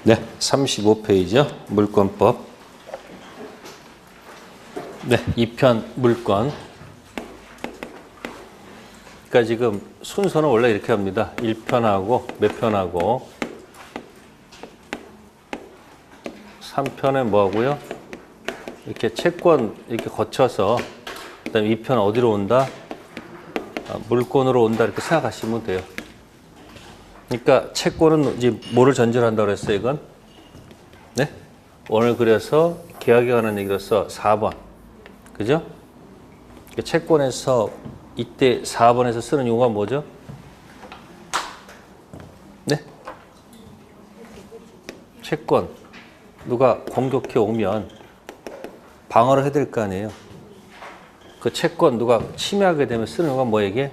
네, 35페이지요. 물권법. 네, 2편 물권. 그러니까 지금 순서는 원래 이렇게 합니다. 1편하고 몇 편하고 3편에 뭐 하고요? 이렇게 채권 이렇게 거쳐서 그다음에 2편 어디로 온다? 물권으로 온다 이렇게 생각하시면 돼요. 그러니까 채권은 이제 뭐를 전제로 한다고 그랬어요, 이건? 네? 오늘 그래서 계약에 관한 얘기로서 4번. 그죠? 그러니까 채권에서 이때 4번에서 쓰는 용어가 뭐죠? 네? 채권. 누가 공격해 오면 방어를 해야 될 거 아니에요. 그 채권 누가 침해하게 되면 쓰는 용어가 뭐에게?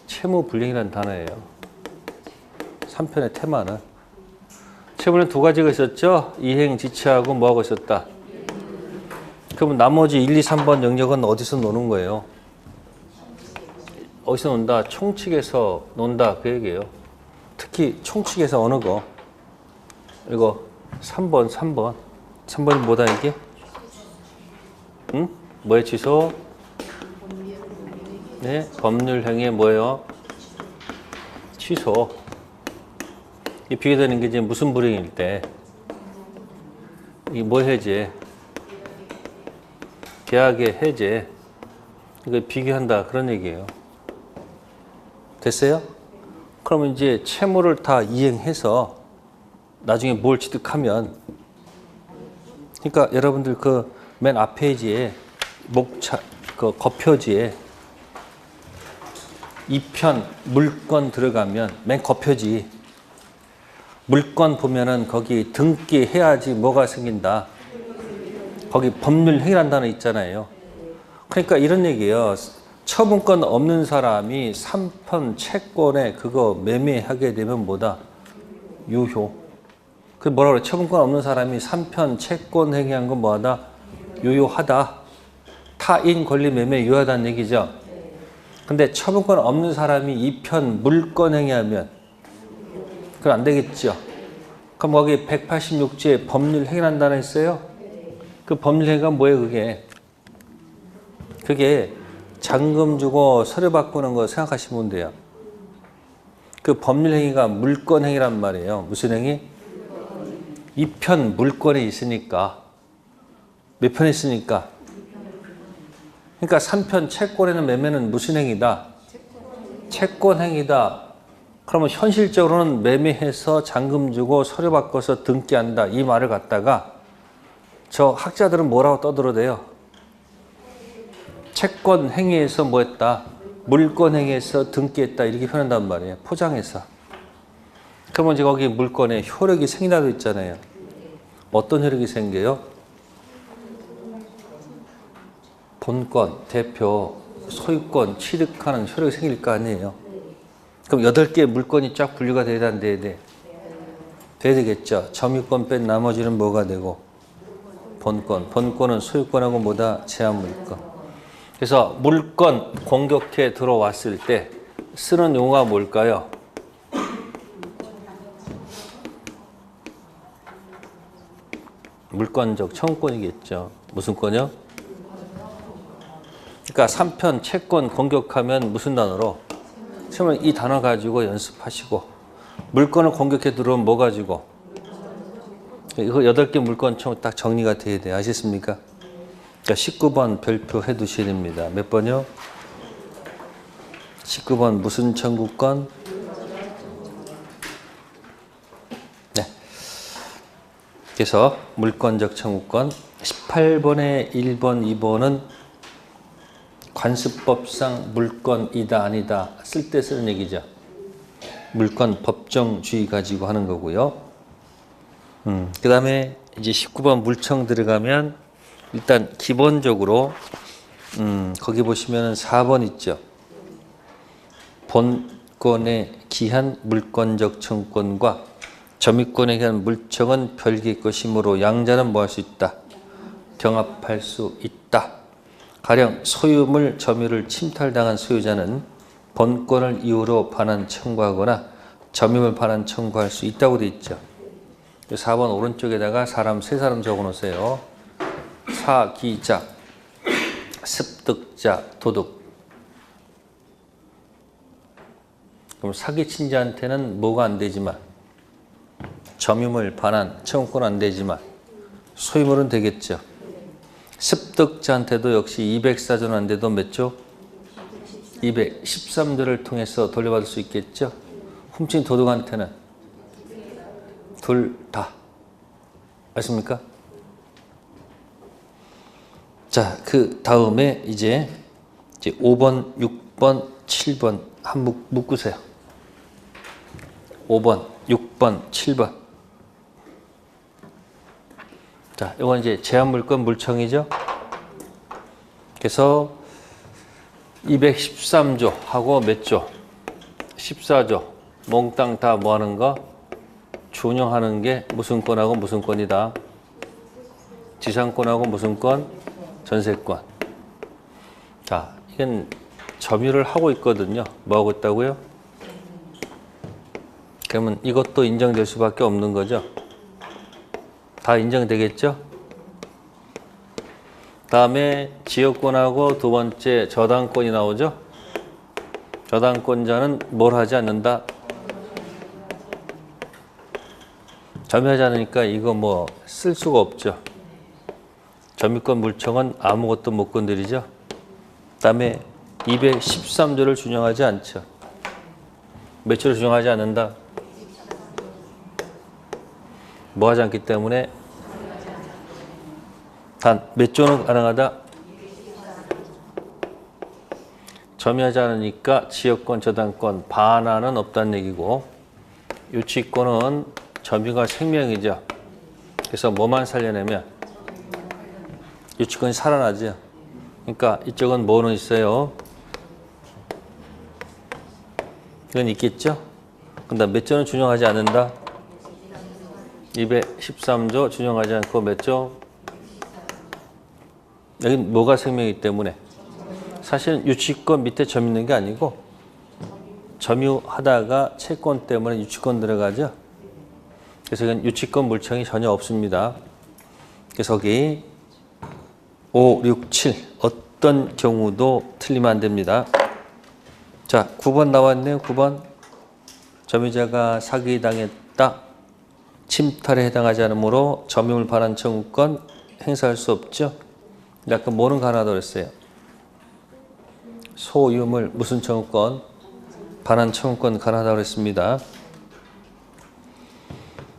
채무불이행이라는 단어예요. 3편의 테마는. 채무는 두 가지가 있었죠. 이행지체하고 뭐하고 있었다. 그러면 나머지 1, 2, 3번 영역은 어디서 노는 거예요? 어디서 논다? 총칙에서 논다 그 얘기예요. 특히 총칙에서 어느 거? 이거 3번. 3번이 뭐다 이게? 응? 뭐의 취소? 네, 법률행위의 뭐예요? 취소. 이 비교되는 게 이제 무슨 불이행일 때? 이게 뭐 해제? 계약의 해제. 이거 비교한다 그런 얘기예요. 됐어요? 그러면 이제 채무를 다 이행해서 나중에 뭘 취득하면, 그러니까 여러분들 그 맨 앞 페이지에 그 겉표지에 2편 물권 들어가면 맨 겉표지 물권 보면은 거기 등기해야지 뭐가 생긴다. 거기 법률행위라는 단어 있잖아요. 그러니까 이런 얘기예요. 처분권 없는 사람이 3편 채권에 그거 매매하게 되면 뭐다? 유효. 그 뭐라 그래? 처분권 없는 사람이 3편 채권 행위한 건 뭐하다? 유효하다. 타인 권리 매매 유효하다는 얘기죠. 근데 처분권 없는 사람이 2편 물권 행위하면 그건 안 되겠죠. 그럼 거기 186조에 법률행위라는 단어 있어요? 그 법률행위가 뭐예요, 그게? 그게 잔금 주고 서류 바꾸는 거 생각하시면 돼요. 그 법률행위가 물권행위란 말이에요. 무슨 행위? 2편 물권에 있으니까. 몇 편에 있으니까? 그러니까 3편 채권에는 매매는 무슨 행위다? 채권행위다. 그러면 현실적으로는 매매해서 잔금 주고 서류 바꿔서 등기한다. 이 말을 갖다가 저 학자들은 뭐라고 떠들어대요? 채권 행위에서 뭐 했다? 물권 행위에서 등기했다. 이렇게 표현한단 말이에요. 포장해서. 그러면 이제 거기 물권에 효력이 생긴다고 있잖아요. 어떤 효력이 생겨요? 본권, 대표, 소유권, 취득하는 효력이 생길 거 아니에요. 그럼 8개의 물권이 쫙 분류가 돼야 안 돼야 돼? 돼야 되겠죠. 점유권 뺀 나머지는 뭐가 되고? 본권. 본권은 소유권하고 뭐다? 제한물권. 그래서 물권 공격해 들어왔을 때 쓰는 용어가 뭘까요? 물권적 청구권이겠죠. 무슨 권이요? 그러니까 3편 채권 공격하면 무슨 단어로? 처음에 이 단어 가지고 연습하시고, 물권을 공격해 들어오면 뭐 가지고? 이거 8개 물권 처음 딱 정리가 돼야 돼요. 아시겠습니까? 그러니까 19번 별표 해 두셔야 됩니다. 몇 번이요? 19번 무슨 청구권? 네. 그래서 물권적 청구권. 18번에 1번, 2번은 관습법상 물권이다 아니다 쓸 때 쓰는 얘기죠. 물권 법정주의 가지고 하는 거고요. 그 다음에 이제 19번 물청 들어가면 일단 기본적으로 거기 보시면 4번 있죠. 본권에 기한 물권적 청구권과 점유권에 기한 물청은 별개의 것이므로 양자는 뭐 할 수 있다? 경합할 수 있다. 가령 소유물 점유를 침탈당한 소유자는 본권을 이유로 반환 청구하거나 점유물 반환 청구할 수 있다고 돼 있죠. 4번 오른쪽에다가 사람 세 사람 적어 놓으세요. 사기자, 습득자, 도둑. 그럼 사기친 자한테는 뭐가 안 되지만, 점유물, 반환, 청구권 안 되지만 소유물은 되겠죠. 습득자한테도 역시 204조는 안 돼도 몇 조? 213조를 통해서 돌려받을 수 있겠죠. 훔친 도둑한테는 둘 다. 아십니까? 자, 그 다음에 이제 5번, 6번, 7번 한번 묶으세요. 5번, 6번, 7번. 자, 이건 이제 제한물권 물청이죠. 그래서 213조 하고 몇 조? 14조. 몽땅 다 뭐 하는 거? 준용하는 게 무슨 권하고 무슨 권이다? 지상권하고 무슨 권? 전세권. 자, 이건 점유를 하고 있거든요. 뭐 하고 있다고요? 그러면 이것도 인정될 수밖에 없는 거죠. 다 인정되겠죠? 다음에 지역권하고 두 번째 저당권이 나오죠. 저당권자는 뭘 하지 않는다? 점유하지 않으니까 이거 뭐 쓸 수가 없죠. 점유권 물청은 아무것도 못 건드리죠. 다음에 213조를 준용하지 않죠. 몇 조를 준용하지 않는다? 뭐 하지 않기 때문에 단 몇 조는 가능하다? 점유하지 않으니까 지역권, 저당권, 반환은 없다는 얘기고, 유치권은 점유가 생명이죠. 그래서 뭐만 살려내면 유치권이 살아나죠. 그러니까 이쪽은 뭐는 있어요? 이건 있겠죠? 근데 몇 조는 준용하지 않는다? 213조 준용하지 않고 몇 조? 여긴 뭐가 생명이기 때문에 사실은 유치권 밑에 점 있는 게 아니고 점유하다가 채권 때문에 유치권 들어가죠. 그래서 이건 유치권 물청이 전혀 없습니다. 그래서 여기 5, 6, 7 어떤 경우도 틀리면 안 됩니다. 자, 9번 나왔네요. 9번. 점유자가 사기당했다. 침탈에 해당하지 않으므로 점유물 반환 청구권 행사할 수 없죠. 아까 뭐는 가능하다고 그랬어요? 소유물 무슨 청구권? 반환 청구권 가능하다고 그랬습니다.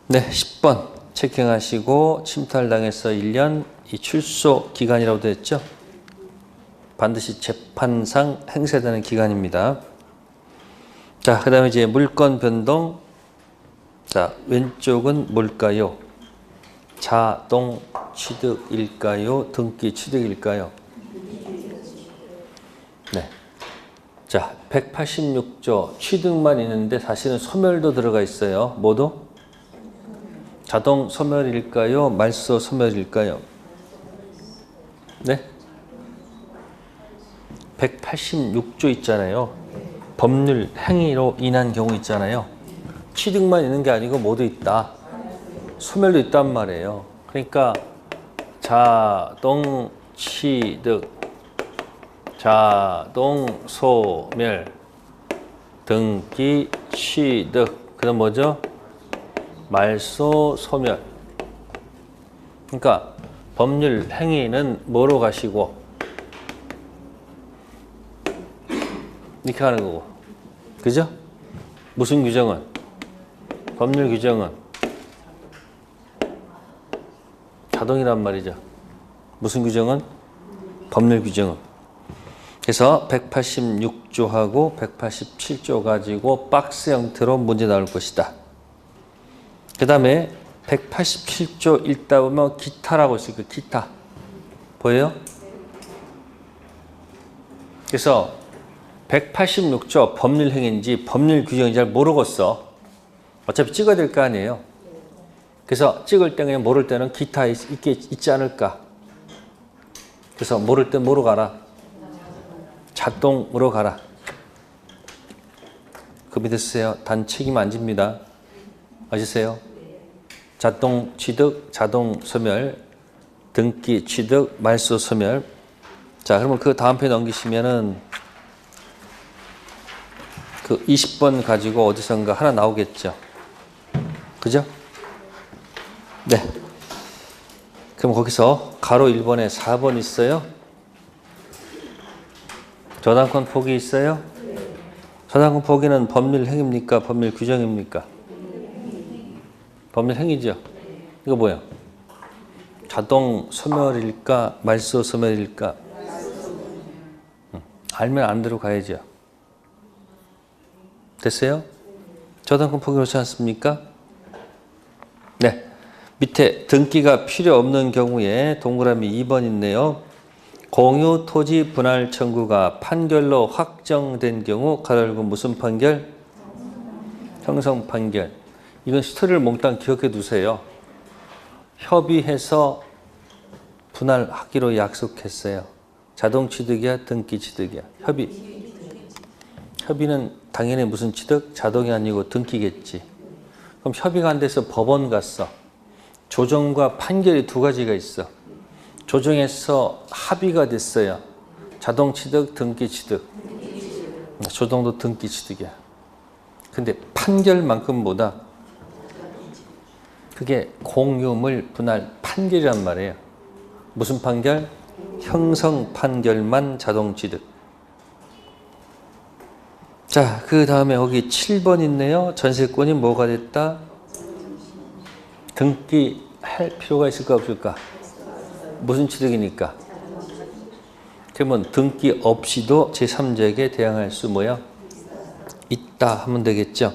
네, 10번 체킹하시고 침탈당해서 1년 이 출소 기간이라고 되어 있죠. 반드시 재판상 행사되는 기간입니다. 자, 그 다음에 이제 물권 변동. 자, 왼쪽은 뭘까요? 자동 취득일까요? 등기 취득일까요? 네. 자, 186조 취득만 있는데 사실은 소멸도 들어가 있어요. 뭐도? 자동 소멸일까요? 말소 소멸일까요? 네? 186조 있잖아요. 법률 행위로 인한 경우 있잖아요. 취득만 있는 게 아니고 뭐도 있다. 소멸도 있단 말이에요. 그러니까 자동 취득, 자동 소멸, 등기 취득, 그다음 뭐죠? 말소 소멸. 그러니까 법률 행위는 뭐로 가시고 이렇게 하는 거고, 그죠? 무슨 규정은? 법률 규정은 자동이란 말이죠. 무슨 규정은? 법률 규정은. 그래서 186조하고 187조 가지고 박스 형태로 문제 나올 것이다. 그 다음에 187조 읽다 보면 기타라고 있어요. 그 기타. 보여요? 그래서 186조 법률 행위인지 법률 규정인지 잘 모르겠어. 어차피 찍어야 될 거 아니에요. 그래서 찍을 때 그냥 모를 때는 기타 있지 않을까. 그래서 모를 때 뭐로 가라? 자동으로 가라. 그 밑에 쓰세요. 단 책임 안 집니다. 아시세요? 자동 취득, 자동 소멸, 등기 취득, 말소 소멸. 자, 그러면 그 다음 페이지 넘기시면은 그 20번 가지고 어디선가 하나 나오겠죠. 그죠? 네. 그럼 거기서 가로 1번에 4번 있어요? 저당권 포기 있어요? 저당권 포기는 법률 행위입니까? 법률 규정입니까? 법률 행위죠. 이거 뭐야? 자동 소멸일까? 말소 소멸일까? 알면 안 들어가야죠. 됐어요? 저당권 포기 그렇지 않습니까? 네. 밑에 등기가 필요 없는 경우에 동그라미 2번 있네요. 공유 토지 분할 청구가 판결로 확정된 경우 가로열고 무슨 판결? 형성 판결. 이건 스토리를 몽땅 기억해 두세요. 협의해서 분할하기로 약속했어요. 자동 취득이야, 등기 취득이야? 협의는 당연히 무슨 취득? 자동이 아니고 등기겠지. 그럼 협의가 안 돼서 법원 갔어. 조정과 판결이 두 가지가 있어. 조정에서 합의가 됐어요. 자동 취득, 등기 취득. 조정도 등기 취득이야. 근데 판결만큼보다 그게 공유물 분할 판결이란 말이에요. 무슨 판결? 형성 판결만 자동 취득. 자, 그 다음에 거기 7번 있네요. 전세권이 뭐가 됐다? 등기할 필요가 있을까 없을까? 무슨 취득이니까? 그러면 등기 없이도 제3자에게 대항할 수 뭐야? 있다 하면 되겠죠.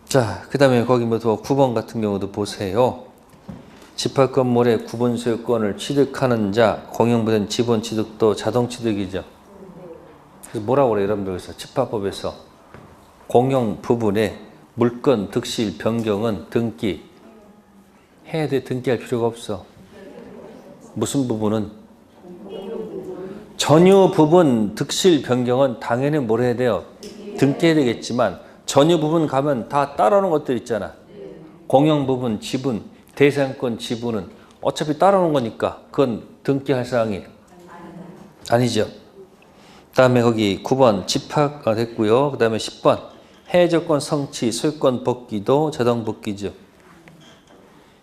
자, 그 다음에 거기 뭐 9번 같은 경우도 보세요. 집합 건물의 구분 소유권을 취득하는 자, 공용부된 지분 취득도 자동 취득이죠. 그래서 뭐라고 그래요, 여러분들? 그래서 집합법에서 공용 부분의 물건 득실 변경은 등기 해야 돼. 등기할 필요가 없어. 무슨 부분은? 전유 부분 득실 변경은 당연히 뭘 해야 돼요? 등기해야 되겠지만 전유 부분 가면 다 따라오는 것들 있잖아. 공용 부분 지분, 대상권 지분은 어차피 따라오는 거니까 그건 등기할 사항이 아니죠. 그 다음에 거기 9번 집합가 됐고요. 그 다음에 10번 해제조건 성취, 소유권 복귀도 자동 복귀죠.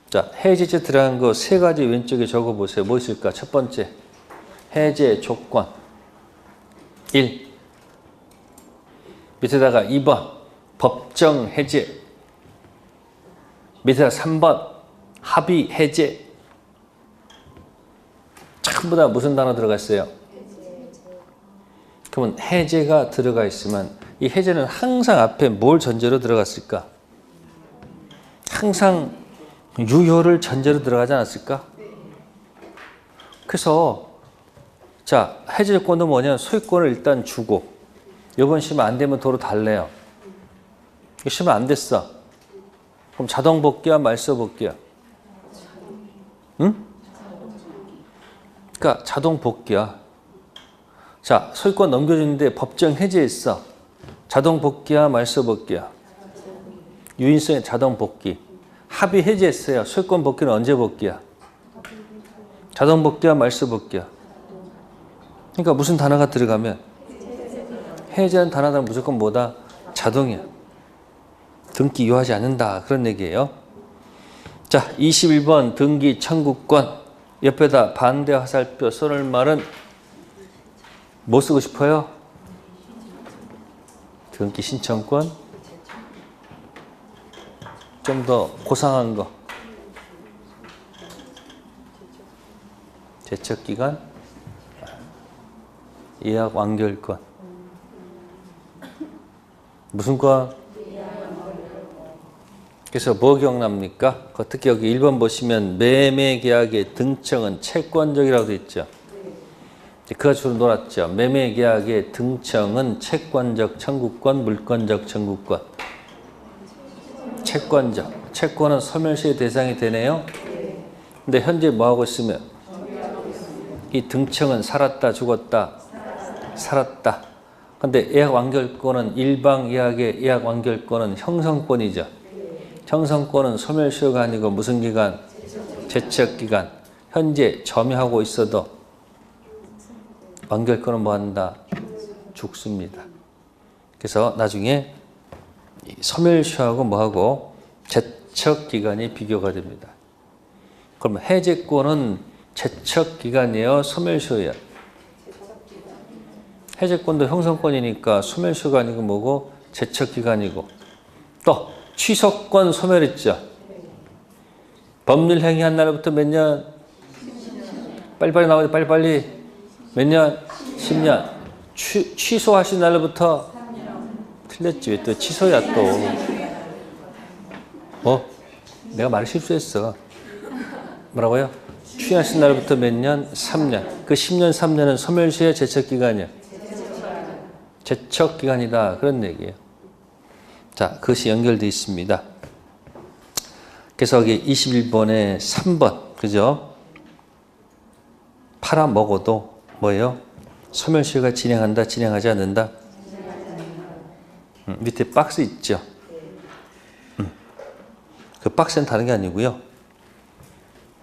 자, 해제제 들어간 거 세 가지 왼쪽에 적어보세요. 뭐 있을까? 첫 번째, 해제 조건 1. 밑에다가 2번, 법정 해제. 밑에다가 3번, 합의 해제. 전부 다 무슨 단어 들어갔어요? 그러면 해제가 들어가 있으면 이 해제는 항상 앞에 뭘 전제로 들어갔을까? 항상 유효를 전제로 들어가지 않았을까? 그래서 자, 해제 조건은 뭐냐면 소유권을 일단 주고 이번 시험 안 되면 도로 달래요. 이거 시험 안 됐어. 그럼 자동 복귀야, 말소 복귀야? 응? 그러니까 자동 복귀야. 자, 소유권 넘겨주는데 법정 해제했어. 자동 복귀야, 말소 복귀야? 유인성의 자동 복귀. 합의 해제했어요. 소유권 복귀는 언제 복귀야? 자동 복귀야, 말소 복귀야? 그러니까 무슨 단어가 들어가면 해제하는 단어는 무조건 뭐다? 자동이야. 등기 유효하지 않는다. 그런 얘기예요. 자, 21번 등기 청구권. 옆에다 반대 화살표 써놓을 말은 뭐 쓰고 싶어요? 등기 신청권. 좀 더 고상한 거. 제척기간, 예약 완결권. 무슨 권? 그래서 뭐 기억납니까? 특히 여기 1번 보시면 매매계약의 등청은 채권적이라고 되어 있죠. 그가 주로 놀았죠. 매매계약의 등청은 채권적 청구권, 물권적 청구권. 채권적. 채권은 소멸시의 대상이 되네요. 근데 현재 뭐 하고 있으면 이 등청은 살았다, 죽었다? 살았다. 근데 예약 완결권은 일방 예약의 예약 완결권은 형성권이죠. 형성권은 소멸시효가 아니고 무슨 기간? 제척기간. 현재 점유하고 있어도 완결권은 뭐한다? 죽습니다. 그래서 나중에 소멸시효하고 뭐하고? 제척기간이 비교가 됩니다. 그러면 해제권은 제척기간이에요? 소멸시효예요? 해제권도 형성권이니까 소멸시효가 아니고 뭐고? 제척기간이고. 또 취소권 소멸했죠. 법률 행위한 날부터 몇 년? 빨리빨리 나오죠. 빨리빨리. 몇 년? 10년. 취소하신 날부터? 틀렸지. 왜 또 취소야 또. 내가 말을 실수했어. 뭐라고요? 취하신 날부터 몇 년? 3년. 그 10년, 3년은 소멸시효 제척기간이야. 제척기간이다. 그런 얘기예요. 자, 그것이 연결되어 있습니다. 그래서 여기 21번에 3번, 그죠? 팔아먹어도 뭐예요? 소멸시효가 진행한다, 진행하지 않는다? 밑에 박스 있죠? 그 박스는 다른 게 아니고요.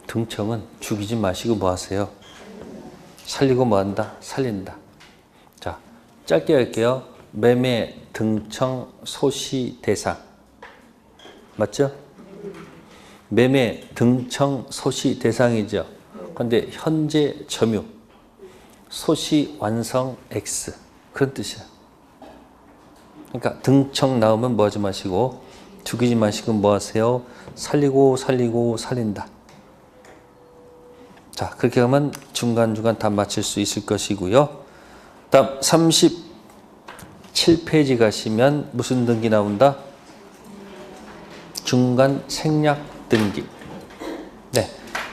등청은 죽이지 마시고 뭐 하세요? 살리고 뭐 한다? 살린다. 자, 짧게 할게요. 매매, 등청, 소시, 대상. 맞죠? 매매, 등청, 소시, 대상이죠. 그런데 현재 점유, 소시, 완성, X. 그런 뜻이야. 그러니까 등청 나오면 뭐 하지 마시고, 죽이지 마시고 뭐 하세요? 살리고, 살리고, 살린다. 자, 그렇게 하면 중간중간 다 맞출 수 있을 것이고요. 다음 37페이지 가시면 무슨 등기 나온다? 중간 생략 등기. 네,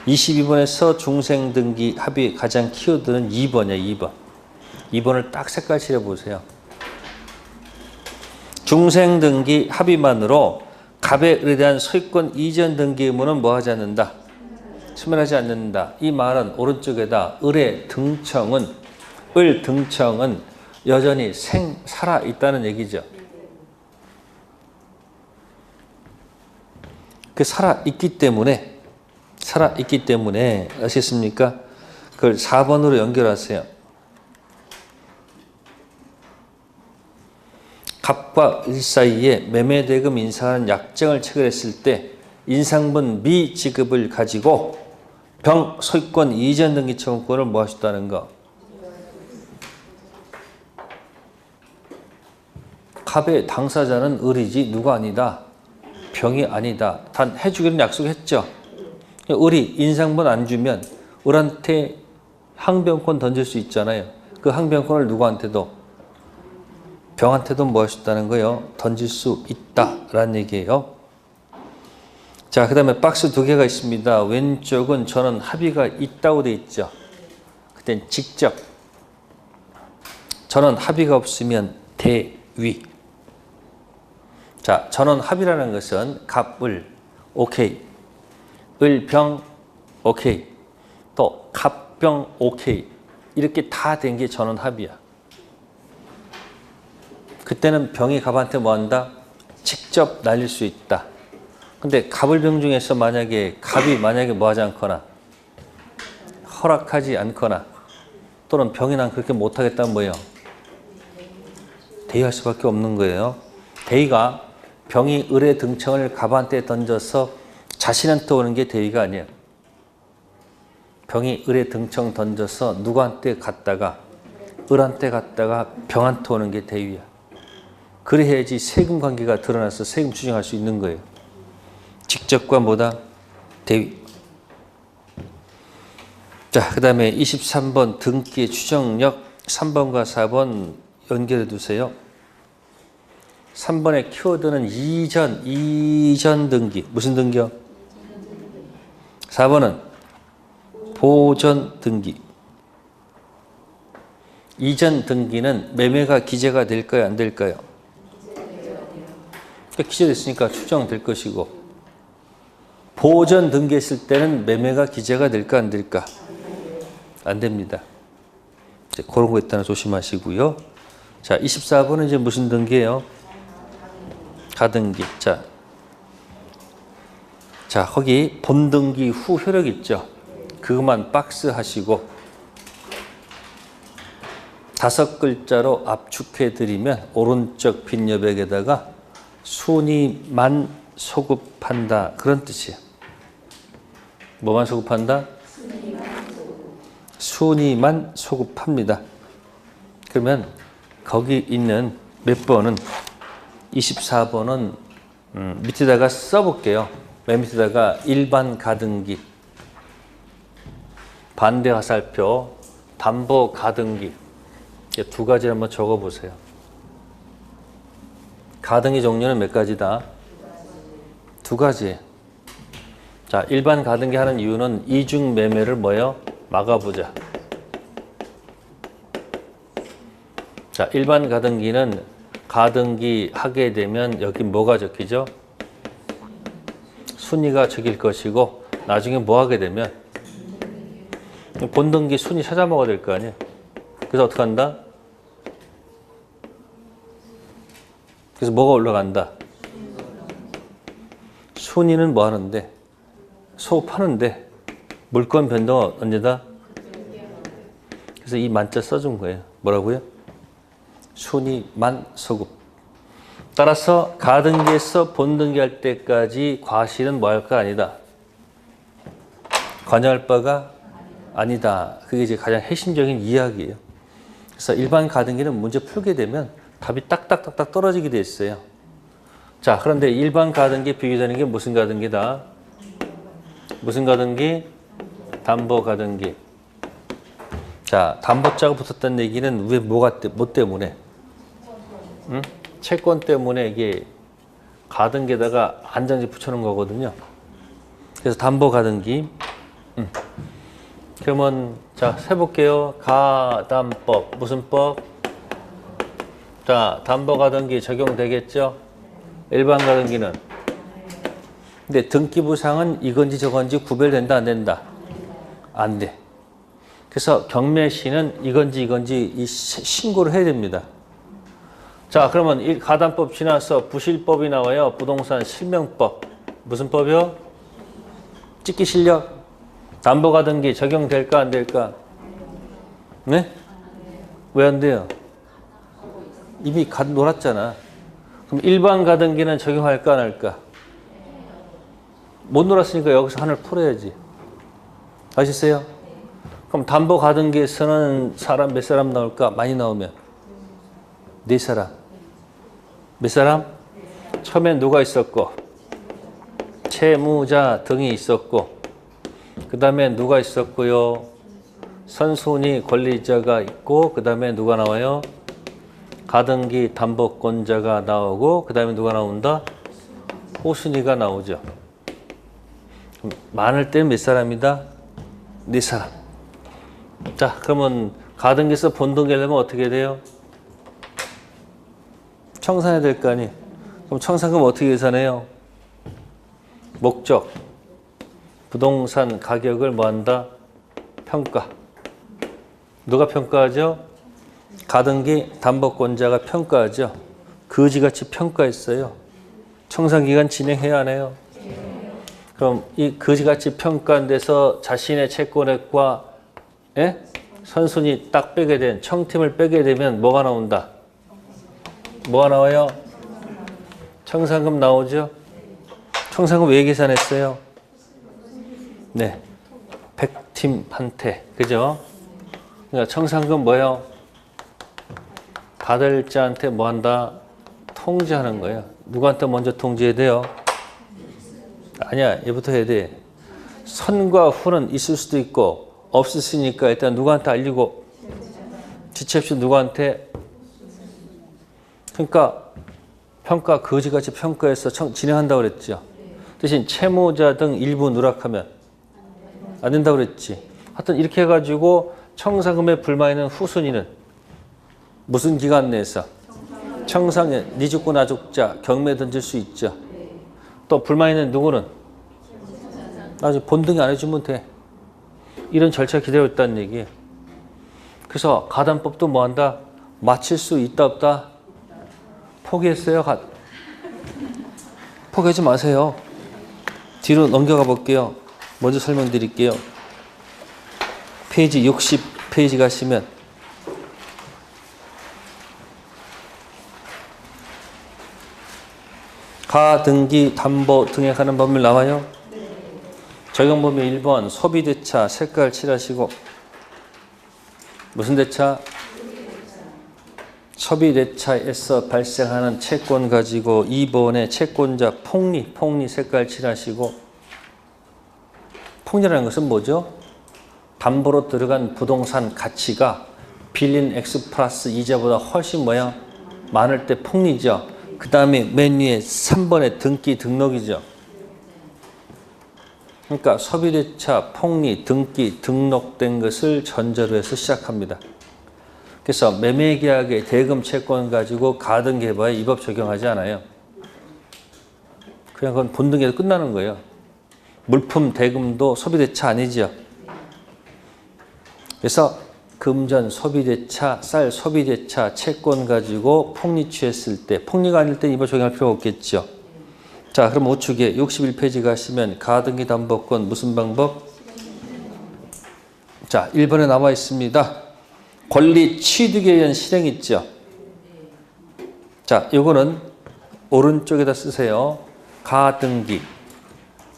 22번에서 중생 등기 합의 가장 키워드는 2번이야. 2번. 2번을 딱 색깔 칠해 보세요. 중생 등기 합의만으로 갑의 을에 대한 소유권 이전 등기 의무는 뭐 하지 않는다? 소멸하지 않는다. 이 말은 오른쪽에다 을의 등청은, 을 등청은 여전히 살아 있다는 얘기죠. 그 살아 있기 때문에 아시겠습니까? 그걸 4번으로 연결하세요. 갑과 을 사이에 매매대금 인상하는 약정을 체결했을 때 인상분 미지급을 가지고 병 소유권 이전 등기 청구권을 뭐 하셨다는 거? 갑의 당사자는 을이지 누가 아니다. 병이 아니다. 단 해주기는 약속했죠. 을이 인상분 안 주면 을한테 항변권 던질 수 있잖아요. 그 항변권을 누구한테도? 병한테도 뭐 하셨다는 거예요? 던질 수 있다라는 얘기예요. 자, 그 다음에 박스 두 개가 있습니다. 왼쪽은 저는 합의가 있다고 돼 있죠. 그땐 직접. 저는 합의가 없으면 대위. 자, 전원 합의라는 것은 갑을 오케이, 을병 오케이, 또 갑병 오케이 이렇게 다 된 게 전원 합의야. 그때는 병이 갑한테 뭐 한다? 직접 날릴 수 있다. 근데 갑을병 중에서 만약에 갑이 뭐 하지 않거나 허락하지 않거나 또는 병이 난 그렇게 못하겠다면 뭐예요? 대의할 수밖에 없는 거예요. 대의가 병이 을의 등청을 갑한테 던져서 자신한테 오는 게 대의가 아니에요. 병이 을의 등청 던져서 누구한테 갔다가 을한테 갔다가 병한테 오는 게 대의야. 그래야지 세금 관계가 드러나서 세금 추징할 수 있는 거예요. 직접과 뭐다? 대위. 자, 그 다음에 23번 등기의 추정력 3번과 4번 연결해 두세요. 3번의 키워드는 이전 등기. 무슨 등기요? 4번은 보전 등기. 이전 등기는 매매가 기재가 될까요? 안 될까요? 기재됐으니까 추정될 것이고, 보전 등기했을 때는 매매가 기재가 될까 안 될까? 안 됩니다. 이제 그런 거 있다는 조심하시고요. 자, 24번은 이제 무슨 등기예요? 가등기. 자, 자, 거기 본등기 후 효력 있죠. 그것만 박스 하시고 5글자로 압축해 드리면 오른쪽 빈여백에다가 순이만 소급한다. 그런 뜻이에요. 뭐만 소급한다? 순이만 소급합니다. 그러면 거기 있는 몇 번은 24번은 밑에다가 써볼게요. 맨 밑에다가 일반 가등기, 반대 화살표, 담보 가등기 2가지 한번 적어보세요. 가등기 종류는 몇 가지다? 2가지. 자, 일반 가등기 하는 이유는 이중 매매를 뭐요? 막아보자. 자, 일반 가등기는 가등기 하게 되면 여기 뭐가 적히죠? 순위가 적일 것이고 나중에 뭐 하게 되면 본등기 순위 찾아 먹어야 될 거 아니에요. 그래서 어떻게 한다? 그래서 뭐가 올라간다? 순위는 뭐 하는데? 소급하는데 물건 변동은 언제다? 그래서 이 만자 써준 거예요. 뭐라고요? 순위만 소급. 따라서 가등기에서 본등기 할 때까지 과실은 뭐 할 거 아니다. 관여할 바가 아니다. 그게 이제 가장 핵심적인 이야기예요. 그래서 일반 가등기는 문제 풀게 되면 답이 딱딱딱딱 떨어지게 돼 있어요. 자, 그런데 일반 가등기 비교되는 게 무슨 가등기다? 무슨 가등기? 담보 가등기. 자, 담보자가 붙었다는 얘기는 왜 뭐 때문에? 응? 채권 때문에 이게 가등기에다가 안장지 붙여놓은 거거든요. 그래서 담보 가등기. 그러면 자, 세볼게요. 가담법. 무슨 법? 자, 담보 가등기 적용되겠죠? 일반 가등기는. 근데 등기부상은 이건지 저건지 구별된다, 안 된다? 안 돼. 그래서 경매시는 이건지 이 신고를 해야 됩니다. 자, 그러면 가담법 지나서 부실법이 나와요. 부동산 실명법. 무슨 법이요? 찍기 실력. 담보 가등기 적용될까, 안 될까? 네? 왜 안 돼요? 이미 놀았잖아. 그럼 일반 가등기는 적용할까, 안 할까? 못 놀았으니까 여기서 하나를 풀어야지. 아시겠어요? 그럼 담보 가등기에서는 사람 몇 사람 나올까? 많이 나오면 4사람. 몇 사람? 처음엔 누가 있었고? 채무자 등이 있었고, 그 다음에 누가 있었고요? 선순위 권리자가 있고, 그 다음에 누가 나와요? 가등기 담보권자가 나오고, 그 다음에 누가 나온다? 호순위가 나오죠. 많을 때 몇 사람이다? 4사람. 자, 그러면 가등기에서 본등기 하려면 어떻게 돼요? 청산해야 될 거 아니에요? 그럼 청산금 어떻게 계산해요? 목적, 부동산 가격을 뭐 한다? 평가. 누가 평가하죠? 가등기 담보권자가 평가하죠. 거지같이 평가했어요. 청산기간 진행해야 하네요. 그럼 이 거지같이 평가한 데서 자신의 채권액과 선순위 딱 빼게 된 청팀을 빼게 되면 뭐가 나온다? 뭐가 나와요? 청산금 나오죠? 청산금 왜 계산했어요? 네, 100팀한테. 그죠? 그러니까 청산금 뭐예요? 받을 자한테 뭐 한다? 통지하는 거예요. 누구한테 먼저 통지해야 돼요? 아니야, 얘부터 해야 돼. 선과 후는 있을 수도 있고 없으니까 일단 누구한테 알리고, 지체 누구한테. 그러니까 평가 거지같이 평가해서 진행한다고 그랬죠. 대신 채무자 등 일부 누락하면 안 된다고 그랬지. 하여튼 이렇게 해가지고 청산금에 불만있는 후순위는 무슨 기간 내에서? 청산에 니죽고 나죽자 경매 던질 수 있죠. 또 불만있는 누구는? 나중에 본등기 안 해주면 돼. 이런 절차 기다리고 있다는 얘기예요. 그래서 가담법도 뭐 한다? 마칠 수 있다 없다? 포기했어요? 포기하지 마세요. 뒤로 넘겨가 볼게요. 먼저 설명드릴게요. 페이지 60페이지 가시면 가, 등기, 담보 등에 관한 법률 나와요? 적용법률 1번 소비대차 색깔 칠하시고 무슨 대차? 소비대차에서 발생하는 채권 가지고 2번에 채권자 폭리 색깔 칠하시고 폭리라는 것은 뭐죠? 담보로 들어간 부동산 가치가 빌린 X 플러스 이자보다 훨씬 뭐야? 많을 때 폭리죠. 그 다음에 맨 위에 3번에 등기 등록이죠. 그러니까 소비대차, 폭리, 등기, 등록된 것을 전제로 해서 시작합니다. 그래서 매매계약의 대금 채권 가지고 가등기 해봐야 이 법 적용하지 않아요. 그냥 그건 본등기에서 끝나는 거예요. 물품 대금도 소비대차 아니죠. 그래서 금전 소비대차, 쌀 소비대차 채권 가지고 폭리 취했을 때, 폭리가 아닐 때 이 법 적용할 필요가 없겠죠. 자, 그럼 우측에 61페이지 가시면 가등기 담보권 무슨 방법? 자, 1번에 나와 있습니다. 권리 취득에 의한 실행 있죠. 자, 요거는 오른쪽에다 쓰세요. 가등기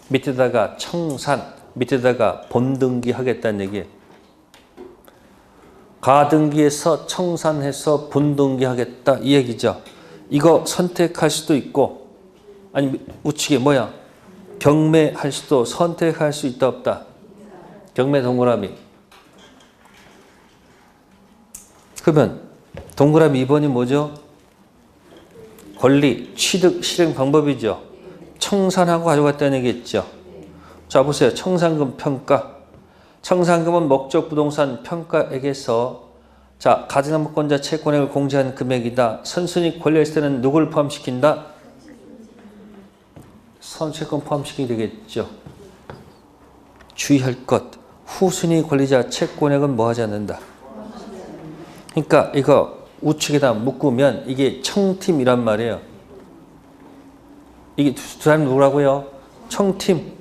밑에다가 청산 밑에다가 본등기 하겠다는 얘기예요. 가등기에서 청산해서 본등기 하겠다 이 얘기죠. 이거 선택할 수도 있고 아니 우측에 뭐야? 경매할 수도 선택할 수 있다 없다. 경매 동그라미. 그러면 동그라미 2번이 뭐죠? 권리 취득 실행 방법이죠. 청산하고 가져갔다는 얘기겠죠. 자 보세요. 청산금 평가. 청산금은 목적 부동산 평가액에서 자 가등기권자 채권액을 공제한 금액이다. 선순위 권리했을 때는 누구를 포함시킨다? 선채권 포함시키게 되겠죠. 주의할 것. 후순위 권리자 채권액은 뭐 하지 않는다. 그러니까 이거 우측에다 묶으면 이게 청팀이란 말이에요. 이게 두 사람이 누구라고요? 청팀.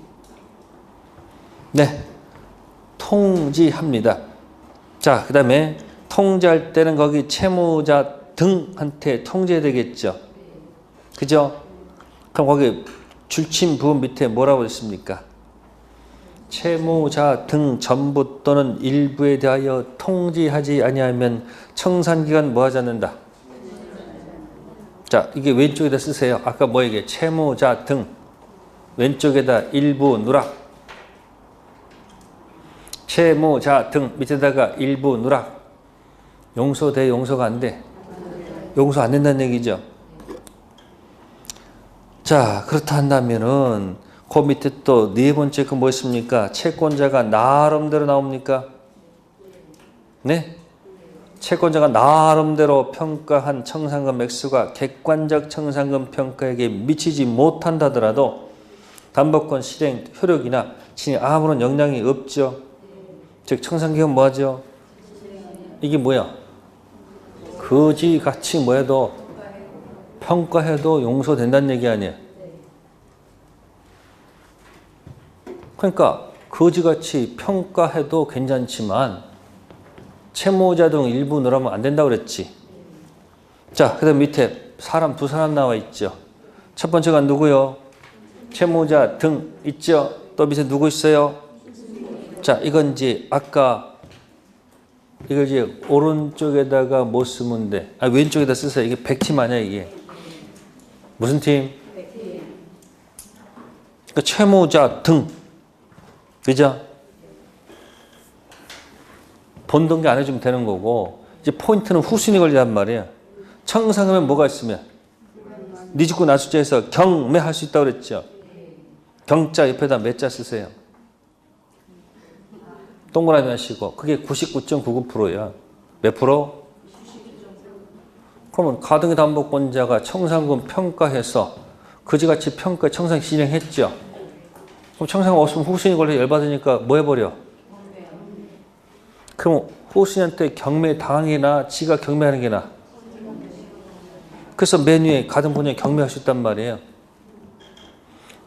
네. 통지합니다. 자, 그 다음에 통지할 때는 거기 채무자 등한테 통지해야 되겠죠. 그죠? 그럼 거기 줄침 부분 밑에 뭐라고 했습니까? 채무자 등 전부 또는 일부에 대하여 통지하지 아니하면 청산기간 뭐 하지 않는다. 자, 이게 왼쪽에다 쓰세요. 아까 뭐 이게 채무자 등 왼쪽에다 일부 누락 채무자 등 밑에다가 일부 누락 용서돼 용서가 안 돼. 용서 안 된다는 얘기죠. 자, 그렇다 한다면은 그 밑에 또 네 번째 거 뭐 있습니까? 채권자가 나름대로 나옵니까? 네? 채권자가 나름대로 평가한 청산금 액수가 객관적 청산금 평가액에 미치지 못한다더라도 담보권 실행 효력이나 진행 아무런 영향이 없죠. 즉 청산기간 뭐하죠? 이게 뭐야? 거지같이 뭐해도 평가해도 용서된다는 얘기 아니에요. 그러니까 거지같이 평가해도 괜찮지만 채무자 등 일부 넣으면 안 된다고 그랬지. 자, 그 다음 밑에 사람 두 사람 나와 있죠. 첫 번째가 누구요? 채무자 등 있죠. 또 밑에 누구 있어요? 자, 이건 이제 아까 이걸 이제 오른쪽에다가 뭐 쓰면 돼? 아, 왼쪽에다 쓰세요. 이게 100팀 아니야, 이게. 무슨 팀? 100팀. 그러니까 채무자 등. 그죠? 본등기 안 해주면 되는 거고, 이제 포인트는 후순위 권리란 말이에요. 청산금에 뭐가 있으면? 네 집고 나 숫자에서 경매할 수 있다고 그랬죠? 경자 옆에다 몇 자 쓰세요. 동그라미 하시고 그게 99.99%야. 몇 프로? 그러면 가등기 담보권자가 청산금 평가해서 그지같이 평가 청산 진행했죠. 그럼 청산금 없으면 후순위 권리 열받으니까 뭐 해버려? 그럼 후순위한테 경매 당하기나 지가 경매하는 게 나아. 그래서 맨 위에 가등본에 경매할 수 있단 말이에요.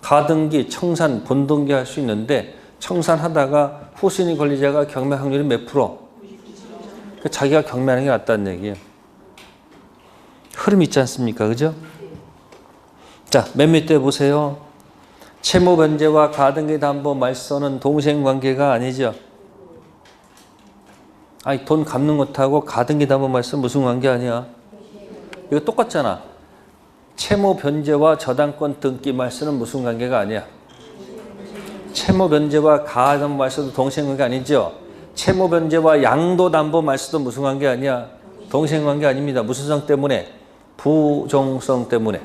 가등기, 청산, 본등기 할 수 있는데 청산하다가 후순위 권리자가 경매 확률이 몇 프로? 자기가 경매하는 게 낫다는 얘기예요. 흐름이 있지 않습니까? 그죠? 자, 맨 밑에 보세요. 채무 변제와 가등기 담보 말소는 동생 관계가 아니죠. 아니, 돈 갚는 것하고 가등기 담보 말소 무슨 관계 아니야? 이거 똑같잖아. 채무 변제와 저당권 등기 말소는 무슨 관계가 아니야. 채무 변제와 가담보 말소도 동생 관계 아니죠. 채무 변제와 양도 담보 말소도 무슨 관계 아니야. 동생 관계 아닙니다. 무슨 성 때문에? 부종성 때문에.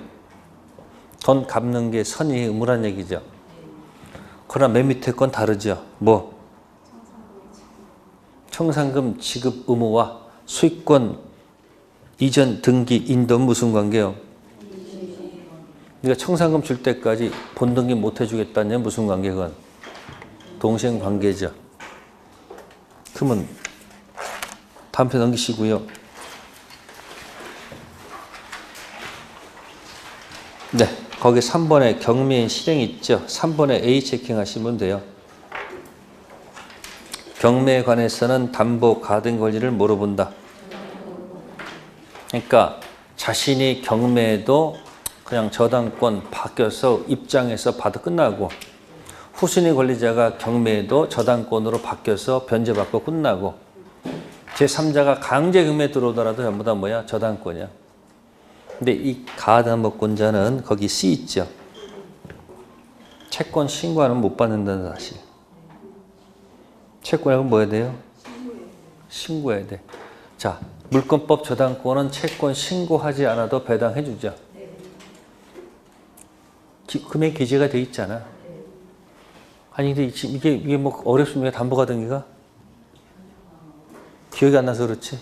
돈 갚는 게 선의 의무란 얘기죠. 그러나 맨 밑에 건 다르죠. 뭐? 청산금 지급 의무와 수익권 이전 등기 인도는 무슨 관계요? 네가 청산금 줄 때까지 본등기 못 해주겠다는 무슨 관계건? 동생 관계죠. 그러면 다음 편 넘기시고요. 네, 거기 3번에 경매인 실행이 있죠. 3번에 A 체킹하시면 돼요. 경매에 관해서는 담보 가등 권리를 물어본다. 그러니까 자신이 경매에도 그냥 저당권 바뀌어서 입장해서 봐도 끝나고, 후순위 권리자가 경매에도 저당권으로 바뀌어서 변제받고 끝나고, 제3자가 강제 경매에 들어오더라도 전부 다 뭐야? 저당권이야. 근데 이 가담보권자는 거기 C 있죠. 채권 신고하는 못 받는다는 사실. 채권하면 뭐 해야 돼요? 신고해야 돼. 자, 물권법 저당권은 채권 신고하지 않아도 배당해 주죠. 금액 기재가 돼 있잖아. 아니 근데 이게 뭐 어렵습니까? 담보가 등기가? 기억이 안 나서 그렇지.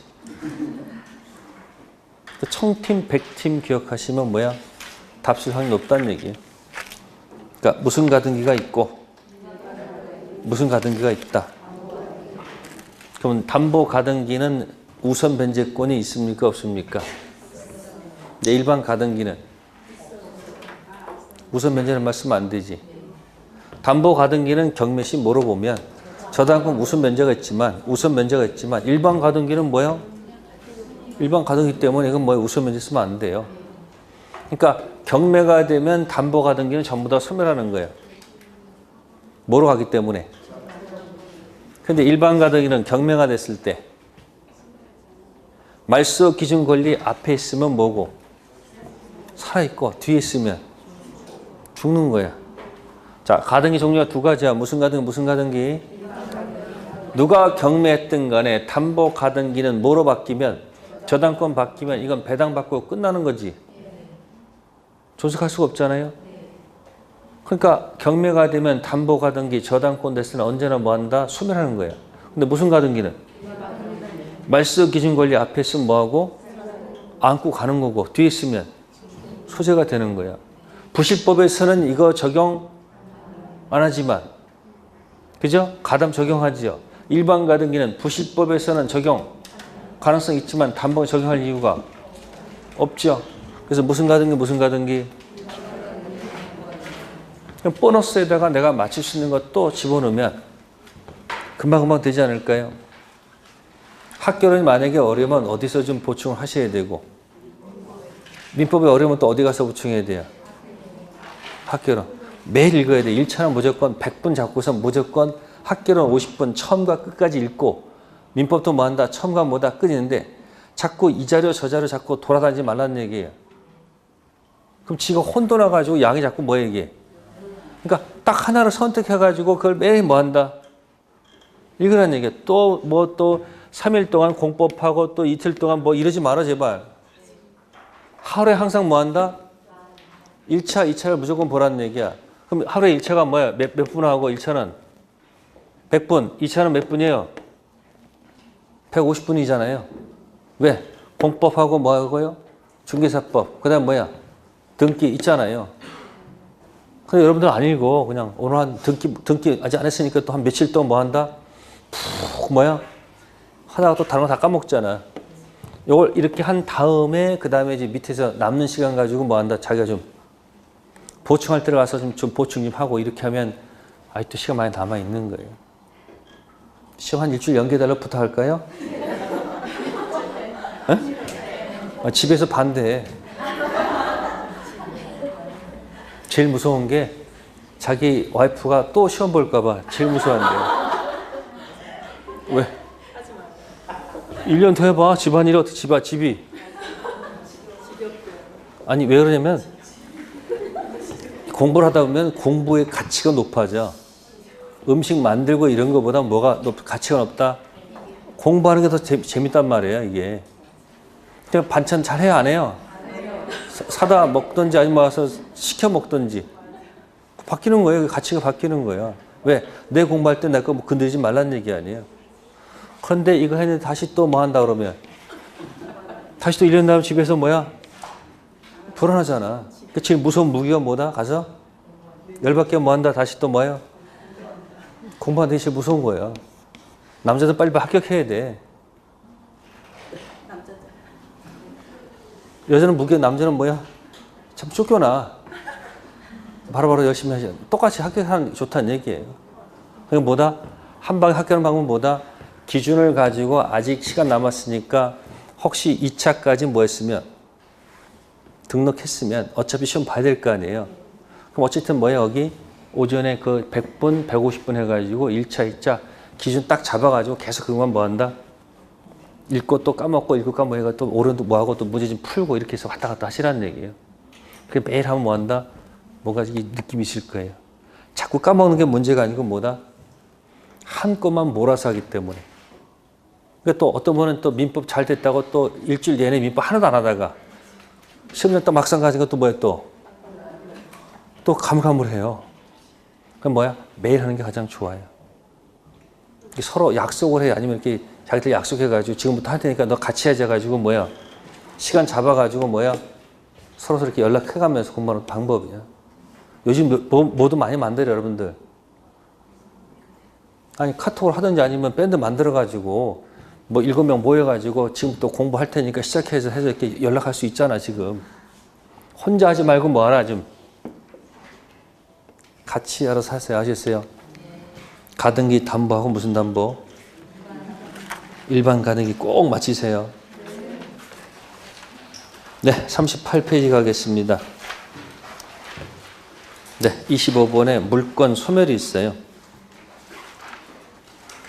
청팀, 백팀 기억하시면 뭐야? 답실 확률이 높다는 얘기예요. 그러니까 무슨 가등기가 있고 무슨 가등기가 있다. 그러면 담보 가등기는 우선 변제권이 있습니까? 없습니까? 네, 일반 가등기는 우선 변제는 말씀 안 되지. 담보 가등기는 경매 시 물어보면 저당권 우선 변제가 있지만 일반 가등기는 뭐요? 일반 가등기 때문에 이건 뭐예요? 우선 변제 쓰면 안 돼요. 그러니까 경매가 되면 담보 가등기는 전부 다 소멸하는 거예요. 뭐로 가기 때문에. 근데 일반 가등기는 경매가 됐을 때 말소 기준 권리 앞에 있으면 뭐고? 살아있고 뒤에 있으면 죽는 거야. 자, 가등기 종류가 두 가지야. 무슨 가등기, 무슨 가등기? 누가 경매했든 간에 담보 가등기는 뭐로 바뀌면, 저당권 바뀌면 이건 배당받고 끝나는 거지. 존속할 수가 없잖아요. 그러니까 경매가 되면 담보 가등기, 저당권 됐으면 언제나 뭐 한다? 소멸하는 거예요. 근데 무슨 가등기는? 말소 기준 권리 앞에 있으면 뭐하고? 안고 가는 거고, 뒤에 있으면 소재가 되는 거야. 부실법에서는 이거 적용 안 하지만, 그죠? 가담 적용하죠. 일반 가등기는 부실법에서는 적용 가능성 있지만 담보 적용할 이유가 없죠. 그래서 무슨 가등기, 무슨 가등기? 보너스에다가 내가 맞출 수 있는 것도 집어넣으면 금방금방 되지 않을까요? 학교는 만약에 어려우면 어디서 좀 보충을 하셔야 되고, 민법이 어려우면 또 어디 가서 보충해야 돼요? 학교는 매일 읽어야 돼. 1차는 무조건 100분 잡고서 무조건 학교는 50분 처음과 끝까지 읽고, 민법도 뭐 한다? 처음과 뭐다? 끝이는데 자꾸 이 자료 저 자료 자꾸 돌아다니지 말라는 얘기예요. 그럼 지가 혼돈해가지고 양이 자꾸 뭐 얘기해? 그러니까 딱 하나를 선택해가지고 그걸 매일 뭐 한다? 읽으라는 얘기야. 또 3일 동안 공법하고 또 이틀 동안 뭐 이러지 마라 제발. 하루에 항상 뭐 한다? 1차, 2차를 무조건 보라는 얘기야. 그럼 하루에 1차가 뭐야? 몇 분 하고 1차는 100분, 2차는 몇 분이에요? 150분이잖아요. 왜? 공법하고 뭐 하고요? 중개사법. 그 다음 뭐야? 등기 있잖아요. 근데 여러분들 안 읽어. 그냥 오늘 한 등기 아직 안 했으니까 또 한 며칠 동안 뭐 한다? 푹 뭐야? 하다가 또 다른 거 다 까먹잖아. 요걸 이렇게 한 다음에 그 다음에 이제 밑에서 남는 시간 가지고 뭐 한다? 자기가 좀 보충할 때 가서 좀 보충 좀 하고 이렇게 하면 아직도 시간 많이 남아 있는 거예요. 시험 한 일주일 연기해달라고 부탁할까요? 집에서 반대해. 제일 무서운 게 자기 와이프가 또 시험 볼까봐 제일 무서워한대요. 왜? 1년 더 해봐. 집안일이 어떻게 집이. 아니 왜 그러냐면 공부를 하다 보면 공부의 가치가 높아져. 음식 만들고 이런 거보다 뭐가 가치가 높다? 공부하는 게 더 재밌단 말이에요, 이게. 그냥 반찬 잘 해요, 안 해요? 사다 먹든지 아니면 와서 시켜 먹든지. 바뀌는 거예요. 가치가 바뀌는 거예요. 왜? 내 공부할 때 내 거 건드리지 말라는 얘기 아니에요. 그런데 이거 했는데 다시 또 뭐 한다 그러면 다시 또 1년 다음 집에서 뭐야? 불안하잖아. 그 제일 무서운 무기가 뭐다? 가서 열받게 뭐 한다? 다시 또 뭐예요? 공부하는 게 제일 무서운 거예요. 남자들 빨리 합격해야 돼. 여자는 무게, 남자는 뭐야? 참 쫓겨나. 바로바로 열심히 하셔. 똑같이 합격하는 게 좋다는 얘기예요. 그게 뭐다? 한 방에 합격하는 방법은 뭐다? 기준을 가지고 아직 시간 남았으니까 혹시 2차까지 뭐 했으면 등록했으면 어차피 시험 봐야 될 거 아니에요. 그럼 어쨌든 뭐야 여기 오전에 그 100분, 150분 해가지고 1차, 2차 기준 딱 잡아가지고 계속 그것만 뭐 한다? 읽고 또 까먹고 읽고 까먹고 해가 또 오른도 뭐 하고 또 문제 좀 풀고 이렇게 해서 왔다 갔다 하시라는 얘기예요. 그 매일 하면 뭐 한다? 뭔가 이 느낌이 있을 거예요. 자꾸 까먹는 게 문제가 아니고 뭐다? 한꺼만 몰아서 하기 때문에. 그러니까 또 어떤 분은 또 민법 잘 됐다고 또 일주일 내내 민법 하나도 안 하다가 시험장 딱 막상 가지고 또 뭐야 또 가물가물해요. 그럼 뭐야? 매일 하는 게 가장 좋아요. 서로 약속을 해요. 아니면 이렇게 자기들 약속해가지고 지금부터 할 테니까 너 같이 하자가지고 뭐야? 시간 잡아가지고 뭐야? 서로 이렇게 연락해가면서 공부하는 방법이야. 요즘 뭐도 많이 만들어요, 여러분들. 아니 카톡을 하든지 아니면 밴드 만들어가지고 뭐 7명 모여가지고 지금부터 공부할 테니까 시작해서 해서 이렇게 연락할 수 있잖아 지금. 혼자 하지 말고 뭐 하라 좀. 같이 알아서 하세요. 아셨어요? 가등기 담보하고 무슨 담보? 일반 가등기 꼭 마치세요. 네, 38페이지 가겠습니다. 네, 25번에 물건 소멸이 있어요.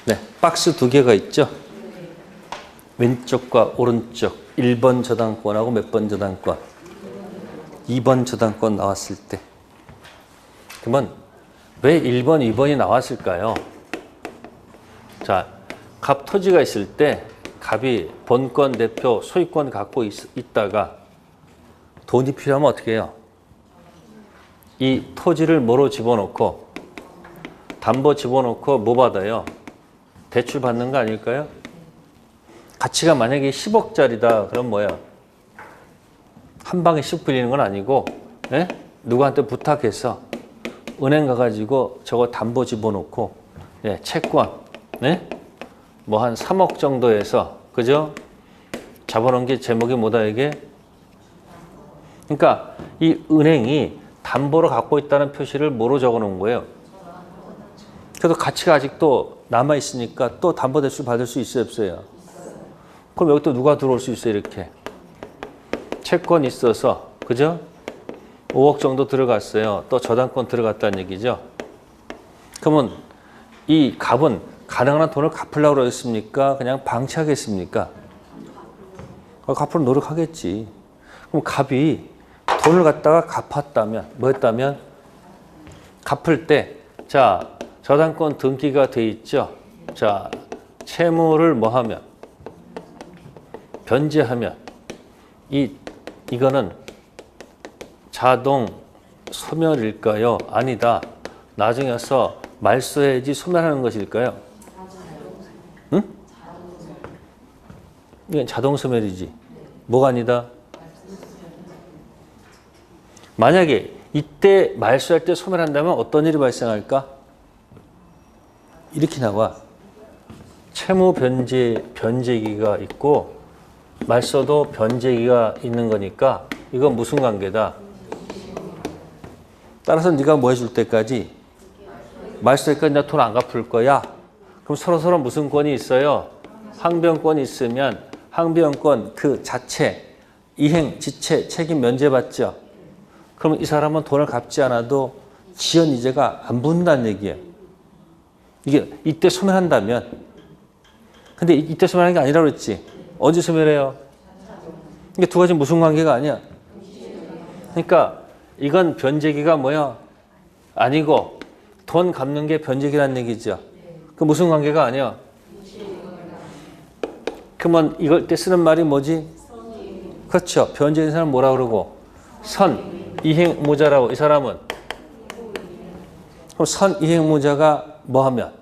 네, 박스 2개가 있죠. 왼쪽과 오른쪽 1번 저당권하고 몇 번 저당권? 2번 저당권 나왔을 때 그러면 왜 1번, 2번이 나왔을까요? 자, 갑 토지가 있을 때 갑이 본권, 대표, 소유권 갖고 있다가 돈이 필요하면 어떻게 해요? 이 토지를 뭐로 집어넣고 담보 집어넣고 뭐 받아요? 대출 받는 거 아닐까요? 가치가 만약에 10억짜리다 그럼 뭐야? 한 방에 10 빌리는 건 아니고 예? 누구한테 부탁해서 은행 가가지고 저거 담보 집어넣고 예, 채권 네? 뭐 한 3억 정도에서 그죠? 잡아놓은 게 제목이 뭐다 이게? 그러니까 이 은행이 담보로 갖고 있다는 표시를 뭐로 적어놓은 거예요? 그래도 가치가 아직도 남아있으니까 또 담보대출 받을 수 있어요 없어요? 그럼 여기 또 누가 들어올 수 있어요 이렇게? 채권 있어서 그죠? 5억 정도 들어갔어요. 또 저당권 들어갔다는 얘기죠. 그러면 이 갑은 가능한 한 돈을 갚으려고 그러겠습니까? 그냥 방치하겠습니까? 갚으려 노력하겠지. 그럼 갑이 돈을 갖다가 갚았다면 뭐 했다면? 갚을 때 자 저당권 등기가 돼 있죠. 자 채무를 뭐 하면? 변제하면 이거는 자동 소멸일까요? 아니다. 나중에 와서 말소해야지 소멸하는 것일까요? 응? 이건 자동 소멸이지. 뭐가 아니다? 만약에 이때 말소할 때 소멸한다면 어떤 일이 발생할까? 이렇게 나와. 채무 변제기가 있고 말소도 변제기가 있는 거니까 이건 무슨 관계다? 따라서 네가 뭐 해줄 때까지 말소할 나 돈 안 갚을 거야. 그럼 서로 무슨 권이 있어요? 항변권이 있으면 항변권 그 자체 이행, 지체, 책임 면제받죠. 그러면 이 사람은 돈을 갚지 않아도 지연 이제가 안 붙는다는 얘기예요. 이게 이때 소멸한다면. 근데 이때 소멸하는 게 아니라고 그랬지. 언제 소멸해요? 이게 두 가지 무슨 관계가 아니야. 그러니까 이건 변제기가 뭐야? 아니고 돈 갚는 게 변제기라는 얘기죠. 그 무슨 관계가 아니야. 그러면 이걸 때 쓰는 말이 뭐지? 그렇죠. 변제된 사람 뭐라 그러고? 선, 이행무자라고. 이 사람은 그럼 선, 이행무자가 뭐 하면?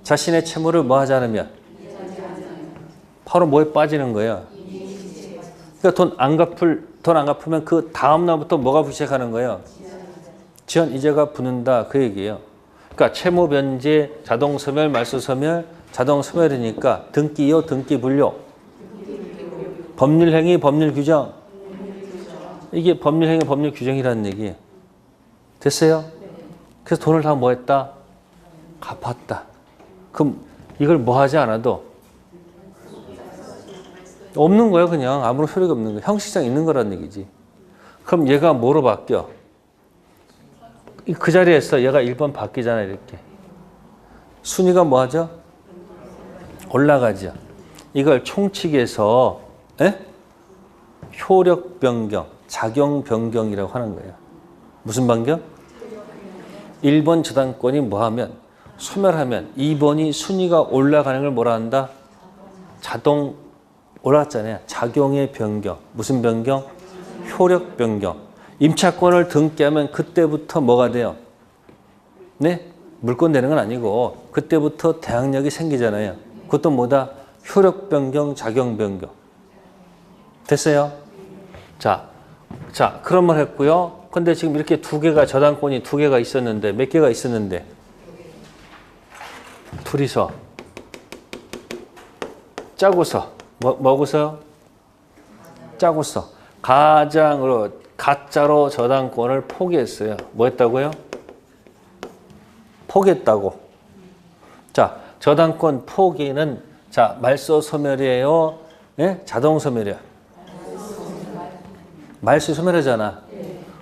자신의 채무를 뭐 하지 않으면? 바로 뭐에 빠지는 거예요? 그러니까 돈 안 갚으면 그 다음 날부터 뭐가 붙기 시작하는 거예요? 지연 이제가 붙는다 그 얘기예요. 그러니까 채무 변제, 자동 소멸, 말소 소멸, 자동 소멸이니까 등기요, 등기 분료. 법률 행위, 법률 규정. 이게 법률 행위, 법률 규정이라는 얘기예요. 됐어요? 그래서 돈을 다 뭐 했다? 갚았다. 그럼 이걸 뭐 하지 않아도 없는 거예요, 그냥. 아무런 효력이 없는 거예요. 형식상 있는 거라는 얘기지. 그럼 얘가 뭐로 바뀌어? 그 자리에서 얘가 1번 바뀌잖아요, 이렇게. 순위가 뭐 하죠? 올라가죠. 이걸 총칙에서 효력 변경, 작용 변경이라고 하는 거예요. 무슨 변경? 1번 저당권이 뭐 하면? 소멸하면 2번이 순위가 올라가는 걸 뭐라 한다? 자동 올라갔잖아요. 작용의 변경. 무슨 변경? 효력 변경. 임차권을 등기하면 그때부터 뭐가 돼요? 네? 물권 되는 건 아니고 그때부터 대항력이 생기잖아요. 그것도 뭐다? 효력 변경, 작용 변경. 됐어요? 자, 그런 말 했고요. 근데 지금 이렇게 저당권이 두 개가 있었는데 몇 개가 있었는데 둘이서 짜고서 뭐고서요? 짜고서 가짜로 저당권을 포기했어요. 뭐 했다고요? 포기했다고. 자, 저당권 포기는 말소 소멸이에요? 예? 자동 소멸이에요? 말소 소멸이잖아.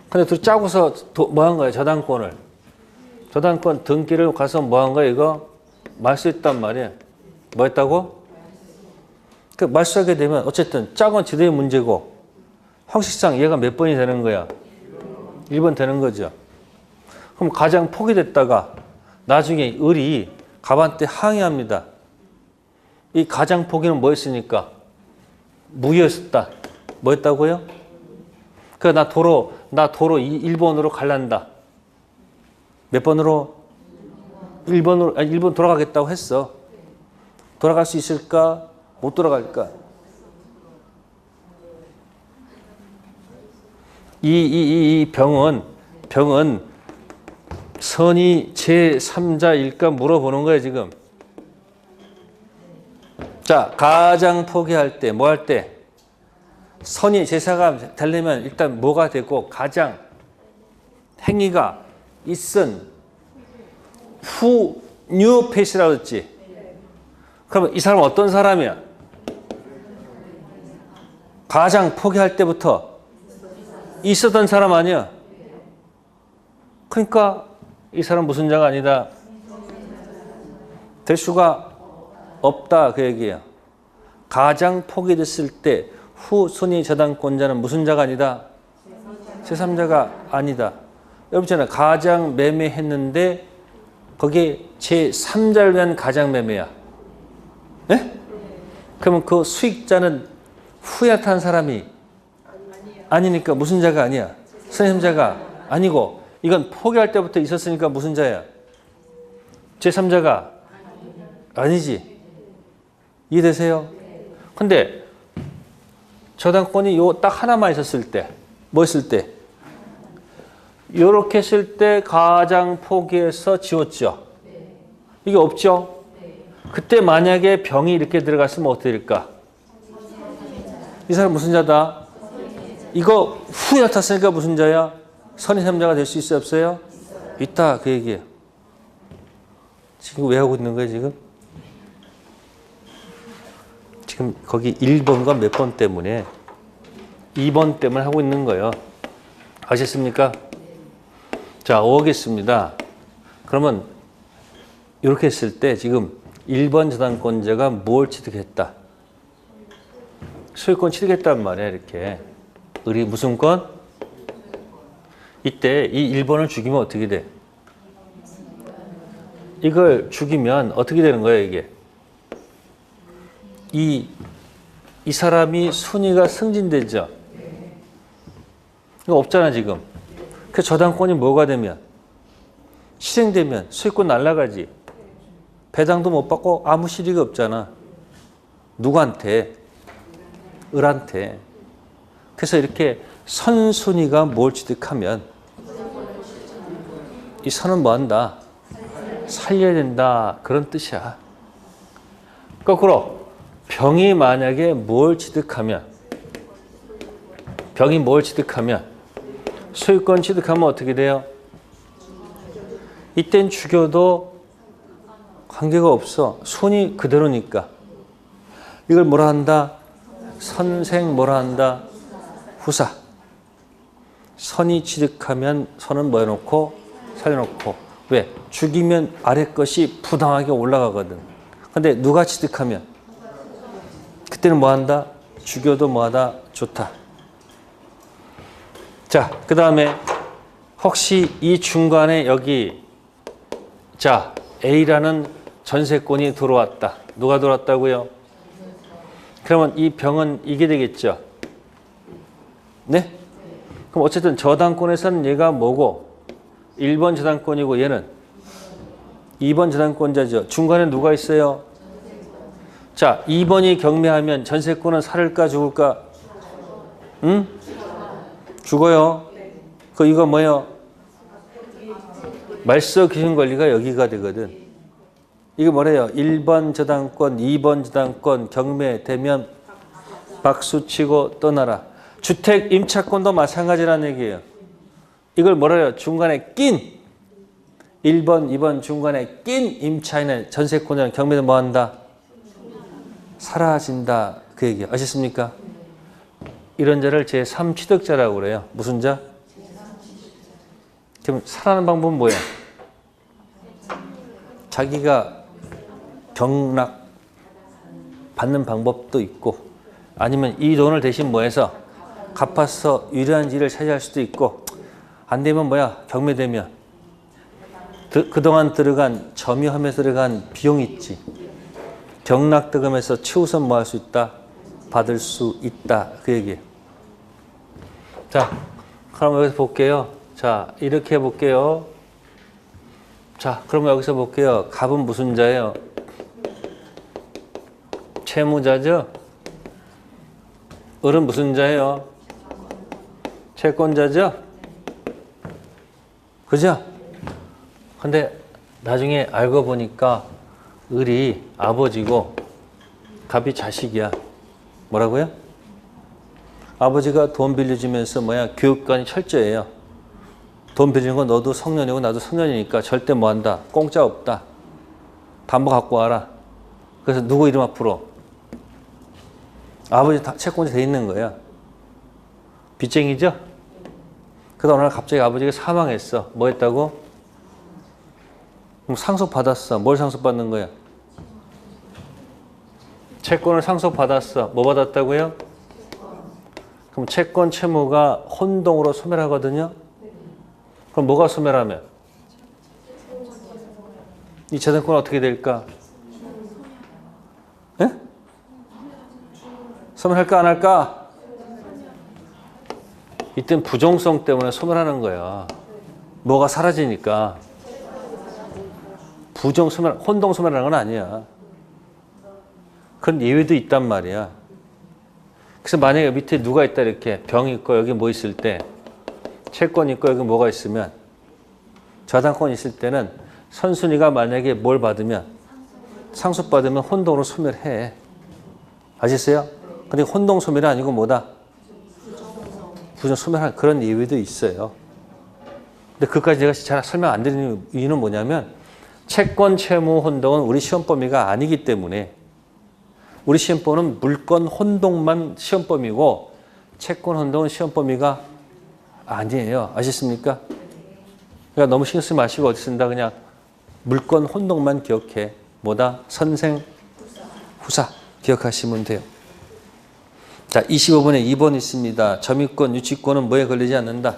근데 둘이 짜고서 뭐 한 거예요? 저당권 등기를 가서 뭐 한 거예요? 이거 말소했단 말이에요. 뭐 했다고? 그 말소하게 되면 어쨌든 짝은 지들의 문제고 형식상 얘가 몇 번이 되는 거야? 1번 되는 거죠. 그럼 가장 포기됐다가 나중에 을이 갑한테 항의합니다. 이 가장 포기는 뭐였습니까? 무효였다. 뭐였다고요? 나 도로 1번으로 갈란다. 몇 번으로? 1번 돌아가겠다고 했어. 돌아갈 수 있을까? 못 돌아갈까? 이 병은 선이 제3자일까 물어보는 거예요, 지금. 자, 가장 포기할 때, 뭐 할 때? 선이 제사가 되려면 일단 뭐가 되고 가장 행위가 있은 후 뉴 페이스라고 했지. 그러면 이 사람은 어떤 사람이야? 가장 포기할 때부터 있었던 사람 아니야? 그러니까 이 사람 무슨 자가 아니다. 될 수가 없다 그 얘기예요. 가장 포기됐을 때 후 순위 저당권자는 무슨 자가 아니다. 제3자가 아니다. 여러분 있잖아요. 가장 매매했는데 거기에 제3자를 위한 가장 매매야. 네? 그러면 그 수익자는 후에 나타난 사람이 아니니까 무슨 자가 아니야. 선임자가 아니고 이건 포기할 때부터 있었으니까 무슨 자야. 제3자가 아니지. 이해되세요? 근데 저당권이 요 딱 하나만 있었을 때, 뭐 했을 때? 요렇게 했을 때 가장 포기해서 지웠죠. 이게 없죠? 그때 만약에 병이 이렇게 들어갔으면 어떻게 될까? 이 사람 무슨 자다? 이거 후에 나탔으니까 무슨 자야? 선의3자가 될 수 있어요, 없어요? 있다, 그 얘기예요. 지금 왜 하고 있는 거예요, 지금? 지금 거기 1번과 몇 번 때문에 2번 때문에 하고 있는 거예요. 아셨습니까? 자, 오겠습니다. 그러면 이렇게 했을 때 지금 1번 저당권자가 뭘 취득했다? 소유권 취득했단 말이야, 이렇게. 우리 무슨 권? 이때 이 1번을 죽이면 어떻게 돼? 이걸 죽이면 어떻게 되는 거예요, 이게? 이 사람이 순위가 승진되죠? 이거 없잖아, 지금. 그 저당권이 뭐가 되면? 실행되면 소유권 날라가지. 배당도 못 받고 아무 실익이 없잖아. 누구한테? 을한테. 그래서 이렇게 선순위가 뭘 취득하면 이 선은 뭐 한다? 살려야 된다. 그런 뜻이야. 거꾸로 병이 만약에 뭘 취득하면 소유권 취득하면 어떻게 돼요? 이땐 죽여도 관계가 없어. 손이 그대로니까. 이걸 뭐라 한다? 선생 뭐라 한다? 후사. 선이 취득하면 선은 뭐 해놓고? 살려놓고. 왜? 죽이면 아래 것이 부당하게 올라가거든. 근데 누가 취득하면? 그때는 뭐 한다? 죽여도 뭐 하다? 좋다. 자, 그 다음에 혹시 이 중간에 여기 자, A라는 전세권이 들어왔다. 누가 들어왔다고요? 그러면 이 병은 이게 되겠죠? 네? 그럼 어쨌든 저당권에서는 얘가 뭐고 1번 저당권이고 얘는 2번 저당권자죠. 중간에 누가 있어요? 자, 2번이 경매하면 전세권은 살을까 죽을까? 응? 죽어요. 이거 뭐예요? 말소 기준 권리가 여기가 되거든. 이게 뭐래요? 1번 저당권, 2번 저당권 경매되면 박수치고 떠나라. 주택 임차권도 마찬가지라는 얘기예요. 이걸 뭐래요? 중간에 낀 1번, 2번 중간에 낀 임차인의 전세권이랑 경매는 뭐 한다? 사라진다. 그 얘기예요. 아셨습니까? 이런 자를 제3취득자라고 그래요. 무슨 자? 그럼 살아가는 방법은 뭐예요? 자기가 경락 받는 방법도 있고 아니면 이 돈을 대신 뭐 해서 갚아서 유리한 지를 차지할 수도 있고 안 되면 뭐야? 경매되면 그동안 들어간 점유하면서 들어간 비용 있지. 경락 득음해서 치우선 뭐 할 수 있다? 받을 수 있다. 그 얘기예요. 자, 그럼 여기서 볼게요. 자, 이렇게 해볼게요. 자, 그럼 여기서 볼게요. 갑은 무슨 자예요? 채무자죠? 을은 무슨 자예요? 채권자죠? 그죠? 근데 나중에 알고 보니까 을이 아버지고 갑이 자식이야. 뭐라고요? 아버지가 돈 빌려주면서 교육관이 철저해요. 돈 빌리는 건 너도 성년이고 나도 성년이니까 절대 뭐 한다? 공짜 없다. 담보 갖고 와라. 그래서 누구 이름 앞으로? 아버지 다 채권자 돼 있는 거야. 빚쟁이죠? 그러다 어느 날 갑자기 아버지가 사망했어. 뭐 했다고? 그럼 상속받았어. 뭘 상속받는 거야? 채권을 상속받았어. 뭐 받았다고요? 그럼 채권 채무가 혼동으로 소멸하거든요. 그럼 뭐가 소멸하면? 이 재산권은 어떻게 될까? 예? 소멸할까 안 할까? 이땐 부종성 때문에 소멸하는 거야. 뭐가 사라지니까. 부정 소멸, 혼동 소멸하는 건 아니야. 그런 예외도 있단 말이야. 그래서 만약에 밑에 누가 있다 이렇게 병이 있고 여기 뭐 있을 때 채권 있고 여기 뭐가 있으면 저당권 있을 때는 선순위가 만약에 뭘 받으면 상속받으면 혼동으로 소멸해. 아셨어요? 근데 혼동 소멸이 아니고 뭐다? 부정 소멸할 그런 예외도 있어요. 근데 그까지 제가 잘 설명 안 드리는 이유는 뭐냐면 채권, 채무, 혼동은 우리 시험 범위가 아니기 때문에 우리 시험 범위는 물건, 혼동만 시험 범위고 채권, 혼동은 시험 범위가 아니에요. 아셨습니까? 그러니까 너무 신경 쓰지 마시고 어디 쓴다 그냥 물건, 혼동만 기억해. 뭐다? 선생, 후사 기억하시면 돼요. 자, 25번에 2번 있습니다. 점유권, 유치권은 뭐에 걸리지 않는다?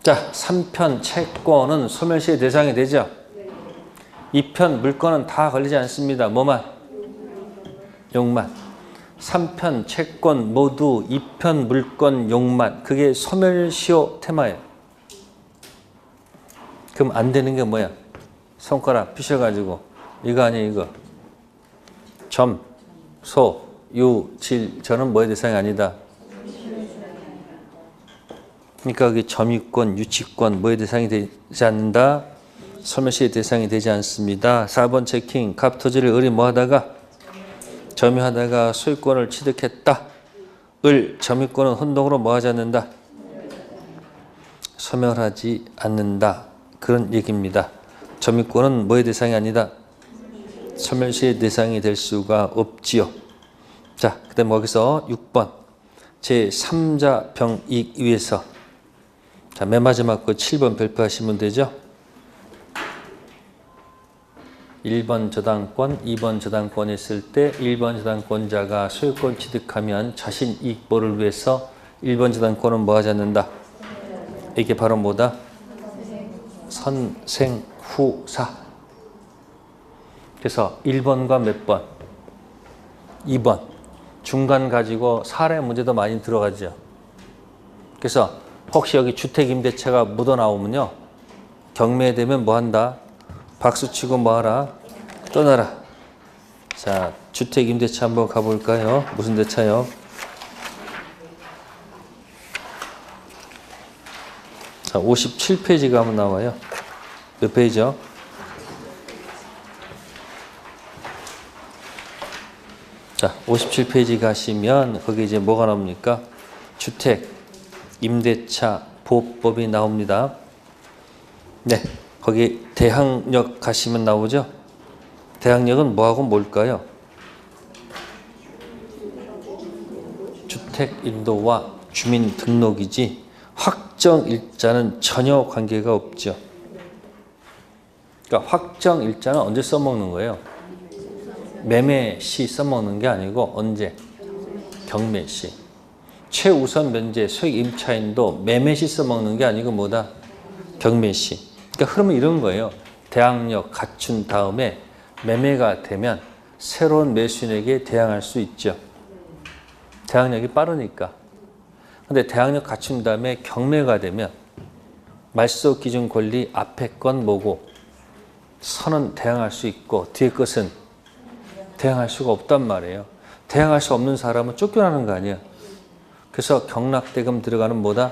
자, 3편 채권은 소멸시의 대상이 되죠? 2편 물건은 다 걸리지 않습니다. 뭐만? 용만. 3편 채권 모두 2편 물건 용만. 그게 소멸시효 테마예요. 그럼 안 되는 게 뭐야? 손가락 피셔가지고 이거 아니야 이거. 점, 소, 유, 질, 저는 뭐의 대상이 아니다. 그러니까 그게 점유권, 유치권 뭐의 대상이 되지 않는다. 소멸시의 대상이 되지 않습니다. 4번 체킹, 갑, 토지를 을이 뭐하다가? 점유하다가 소유권을 취득했다. 을, 점유권은 혼동으로 뭐하지 않는다? 소멸하지 않는다. 그런 얘기입니다. 점유권은 뭐의 대상이 아니다? 소멸시의 대상이 될 수가 없지요. 자, 그 다음에 여기서 6번 제3자 병익 위에서 자, 맨 마지막 거 7번 별표하시면 되죠. 1번 저당권, 2번 저당권이 있을 때 1번 저당권자가 소유권 취득하면 자신 이익보를 위해서 1번 저당권은 뭐 하지 않는다? 이게 바로 뭐다? 선생후사. 그래서 1번과 몇 번? 2번. 중간 가지고 사례 문제도 많이 들어가죠. 그래서 혹시 여기 주택임대차가 묻어나오면요. 경매되면 뭐 한다? 박수치고 뭐하라? 떠나라. 자, 주택임대차 한번 가볼까요? 무슨 대차요? 자, 57페이지가 한번 나와요. 몇 페이지요? 자, 57페이지 가시면 거기 이제 뭐가 나옵니까? 주택, 임대차, 보호법이 나옵니다. 네, 거기 대항력 가시면 나오죠? 대항력은 뭐하고 뭘까요? 주택인도와 주민등록이지 확정일자는 전혀 관계가 없죠. 그러니까 확정일자는 언제 써먹는 거예요? 매매시 써먹는 게 아니고 언제? 경매시. 최우선 면제 소액 임차인도 매매시 써먹는 게 아니고 뭐다? 경매시. 그러니까 흐름은 이런 거예요. 대항력 갖춘 다음에 매매가 되면 새로운 매수인에게 대항할 수 있죠. 대항력이 빠르니까. 근데 대항력 갖춘 다음에 경매가 되면 말소 기준 권리 앞에 건 뭐고 선은 대항할 수 있고 뒤에 것은 대항할 수가 없단 말이에요. 대항할 수 없는 사람은 쫓겨나는 거 아니에요. 그래서 경락대금 들어가는 뭐다?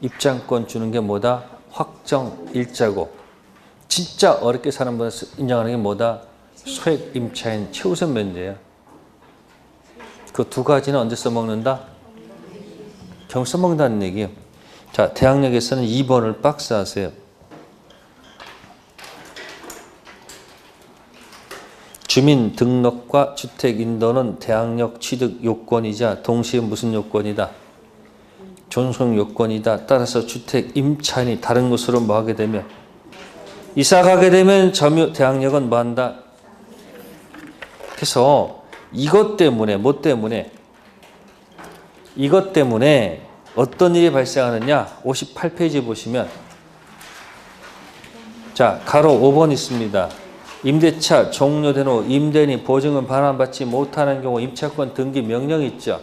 입장권 주는 게 뭐다? 확정일자고. 진짜 어렵게 사는 분을 인정하는 게 뭐다? 소액 임차인 최우선 면제예요. 그 두 가지는 언제 써먹는다? 경우 써먹는다는 얘기예요. 자, 대항력에서는 2번을 박스하세요. 주민등록과 주택인도는 대항력 취득 요건이자 동시에 무슨 요건이다? 존속 요건이다. 따라서 주택 임차인이 다른 곳으로 뭐 하게 되면 이사 가게 되면 점유 대항력은 뭐 한다? 그래서 이것 때문에 뭐 때문에 이것 때문에 어떤 일이 발생하느냐? 58페이지 보시면 자, 가로 5번 있습니다. 임대차 종료된 후 임대인이 보증은 반환받지 못하는 경우 임차권 등기 명령이 있죠.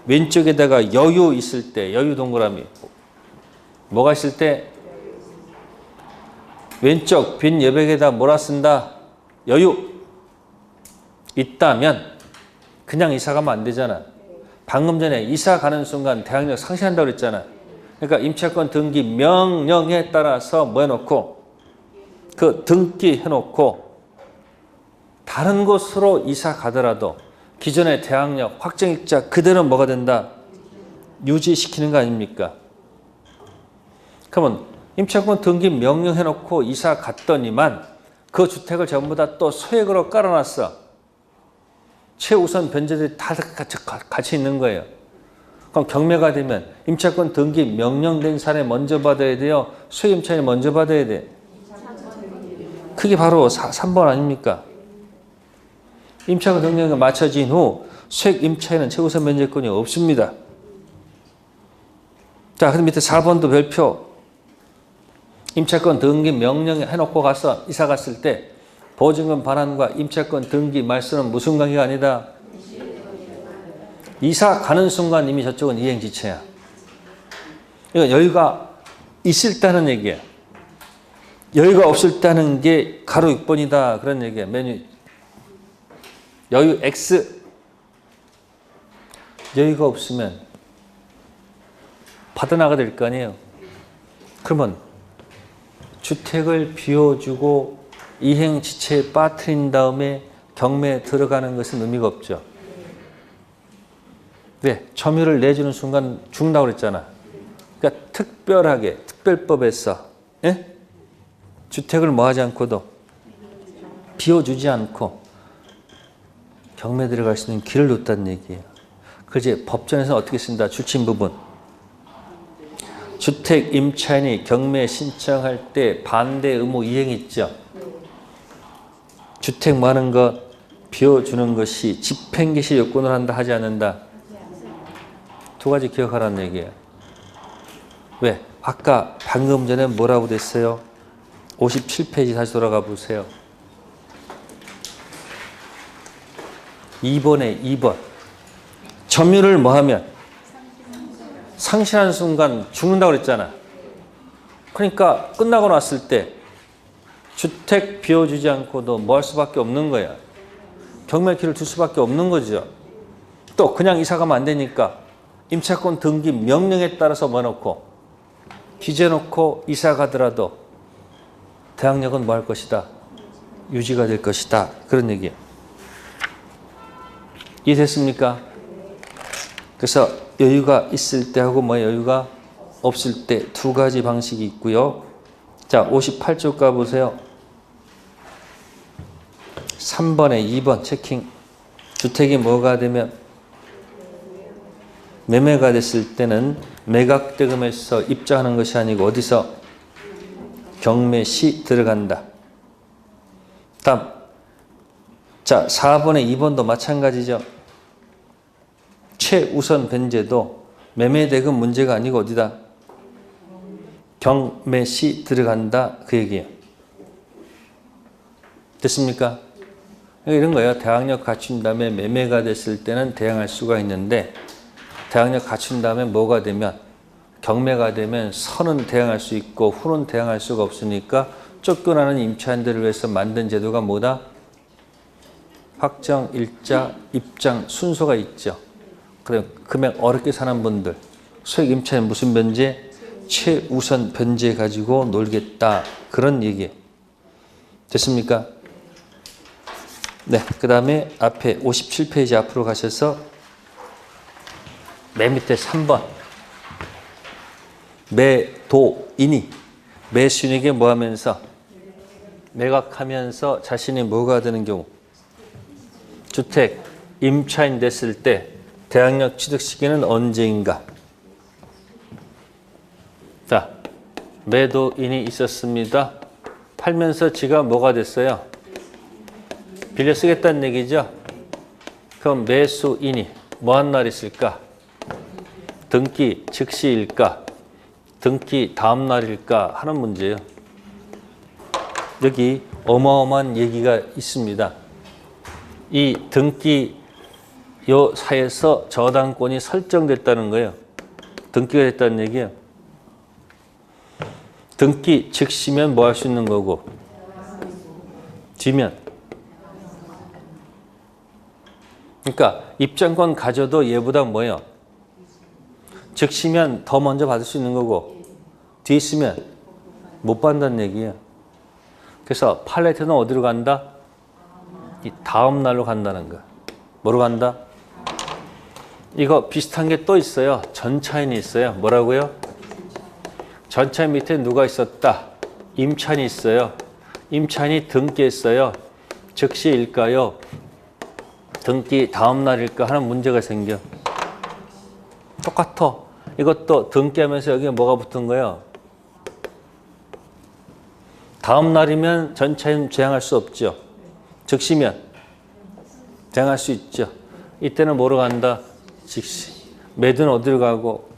왼쪽에다가 여유 있을 때, 여유 동그라미. 뭐가 있을 때? 왼쪽 빈 여백에다 뭐라 쓴다? 여유. 있다면 그냥 이사 가면 안 되잖아. 방금 전에 이사 가는 순간 대항력 상실한다고 그랬잖아. 그러니까 임차권 등기 명령에 따라서 뭐 해놓고 그 등기 해놓고 다른 곳으로 이사 가더라도 기존의 대항력 확정일자 그대로 뭐가 된다? 유지시키는 거 아닙니까? 그러면 임차권 등기 명령해놓고 이사 갔더니만 그 주택을 전부 다 또 소액으로 깔아놨어. 최우선 변제들이 다 같이 있는 거예요. 그럼 경매가 되면 임차권 등기 명령된 사람이 먼저 받아야 돼요? 소액 임차인이 먼저 받아야 돼? 그게 바로 3번 아닙니까? 임차권 등기가 맞춰진 후 소액 임차인은 최우선 변제권이 없습니다. 자, 그럼 밑에 4번도 별표. 임차권 등기 명령 해놓고 가서 이사 갔을 때 보증금 반환과 임차권 등기 말소는 무슨 관계가 아니다? 이사 가는 순간 이미 저쪽은 이행지체야. 이거 여유가 있을 때는 얘기야. 여유가 없을 때는 게 가로 6번이다. 그런 얘기야. 메뉴. 여유 X. 여유가 없으면 받아나가야 될 거 아니에요. 그러면 주택을 비워주고 이행지체에 빠뜨린 다음에 경매에 들어가는 것은 의미가 없죠. 왜? 점유를 내주는 순간 죽는다고 그랬잖아. 그러니까 특별하게 특별법에서 주택을 뭐 하지 않고도 비워주지 않고 경매 들어갈 수 있는 길을 뒀다는 얘기예요. 그래서 법전에서는 어떻게 쓴다? 주침 부분. 주택 임차인이 경매 신청할 때 반대 의무 이행이 있죠. 주택 많은 것 비워주는 것이 집행개시 요건을 한다 하지 않는다. 두 가지 기억하라는 얘기예요. 왜? 아까 방금 전에 뭐라고 됐어요? 57페이지 다시 돌아가 보세요. 2번에 2번. 점유를 뭐 하면? 상실하는 순간 죽는다고 그랬잖아. 그러니까 끝나고 났을 때 주택 비워주지 않고도 뭐 할 수밖에 없는 거야. 경매키를 둘 수밖에 없는 거죠. 또 그냥 이사 가면 안 되니까 임차권 등기 명령에 따라서 뭐 놓고 기재 놓고 이사 가더라도 대항력은 뭐 할 것이다? 유지가 될 것이다. 그런 얘기예요. 이해됐습니까? 그래서 여유가 있을 때 하고 뭐 여유가 없을 때 두 가지 방식이 있고요. 자, 58쪽 가보세요. 3번에 2번 체킹. 주택이 뭐가 되면 매매가 됐을 때는 매각대금에서 입자하는 것이 아니고 어디서? 경매 시 들어간다. 다음. 자, 4번에 2번도 마찬가지죠. 최우선 변제도 매매대금 문제가 아니고 어디다? 경매 시 들어간다. 그 얘기예요. 됐습니까? 이런 거예요. 대항력 갖춘 다음에 매매가 됐을 때는 대항할 수가 있는데 대항력 갖춘 다음에 뭐가 되면 경매가 되면 선은 대항할 수 있고 후는 대항할 수가 없으니까 쫓겨나는 임차인들을 위해서 만든 제도가 뭐다? 확정, 일자, 입장 순서가 있죠. 그래, 금액 어렵게 사는 분들 소액 임차인 무슨 변제? 최우선 변제 가지고 놀겠다. 그런 얘기예요. 됐습니까? 네, 그 다음에 앞에 57페이지 앞으로 가셔서 맨 밑에 3번 매도인이 매수인에게 뭐 하면서? 매각하면서 자신이 뭐가 되는 경우? 주택 임차인 됐을 때 대항력 취득 시기는 언제인가? 자, 매도인이 있었습니다. 팔면서 지가 뭐가 됐어요? 빌려 쓰겠다는 얘기죠. 그럼 매수인이 뭐한 날 있을까? 등기 즉시일까? 등기 다음 날일까? 하는 문제예요. 여기 어마어마한 얘기가 있습니다. 이 등기 요 사에서 저당권이 설정됐다는 거예요. 등기가 됐다는 얘기예요. 등기 즉시면 뭐 할 수 있는 거고 지면 그러니까 입장권 가져도 얘보다 뭐예요? 즉시면 더 먼저 받을 수 있는 거고 뒤에 있으면 못 받는다는 얘기예요. 그래서 팔레트는 어디로 간다? 이 다음 날로 간다는 거야. 뭐로 간다? 이거 비슷한 게 또 있어요. 전차인이 있어요. 뭐라고요? 전차인 밑에 누가 있었다? 임찬이 있어요. 임찬이 등기에 있어요. 즉시일까요? 등기 다음 날일까 하는 문제가 생겨. 똑같아. 이것도 등기하면서 여기에 뭐가 붙은 거예요? 다음 날이면 전차인 제항할 수 없죠. 즉시면 제항할 수 있죠. 이때는 뭐로 간다? 즉시. 매도는 어디로 가고?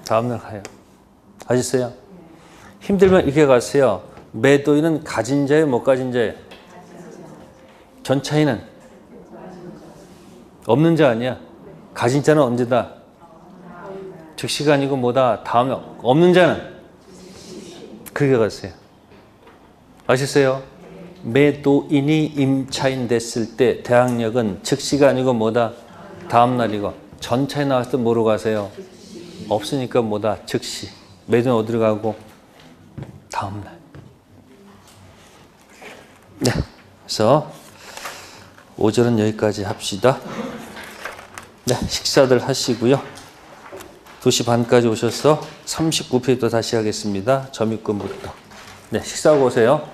다음 날 가요. 아셨어요? 힘들면 이렇게 가세요. 매도인은 가진 자예요, 못 가진 자예요? 전차인은 없는 자 아니야? 가진 자는 언제다? 즉시가 아니고 뭐다? 다음에 없는 자는 그렇게 가세요. 아셨어요? 매도인이 임차인 됐을 때 대항력은 즉시가 아니고 뭐다? 다음 날이고. 전차에 나왔을 때 뭐로 가세요? 없으니까 뭐다? 즉시. 매도는 어디로 가고? 다음 날. 네. 그래서 5절은 여기까지 합시다. 네. 식사들 하시고요. 2시 반까지 오셔서 39페이지 다시 하겠습니다. 점입금부터. 네. 식사하고 오세요.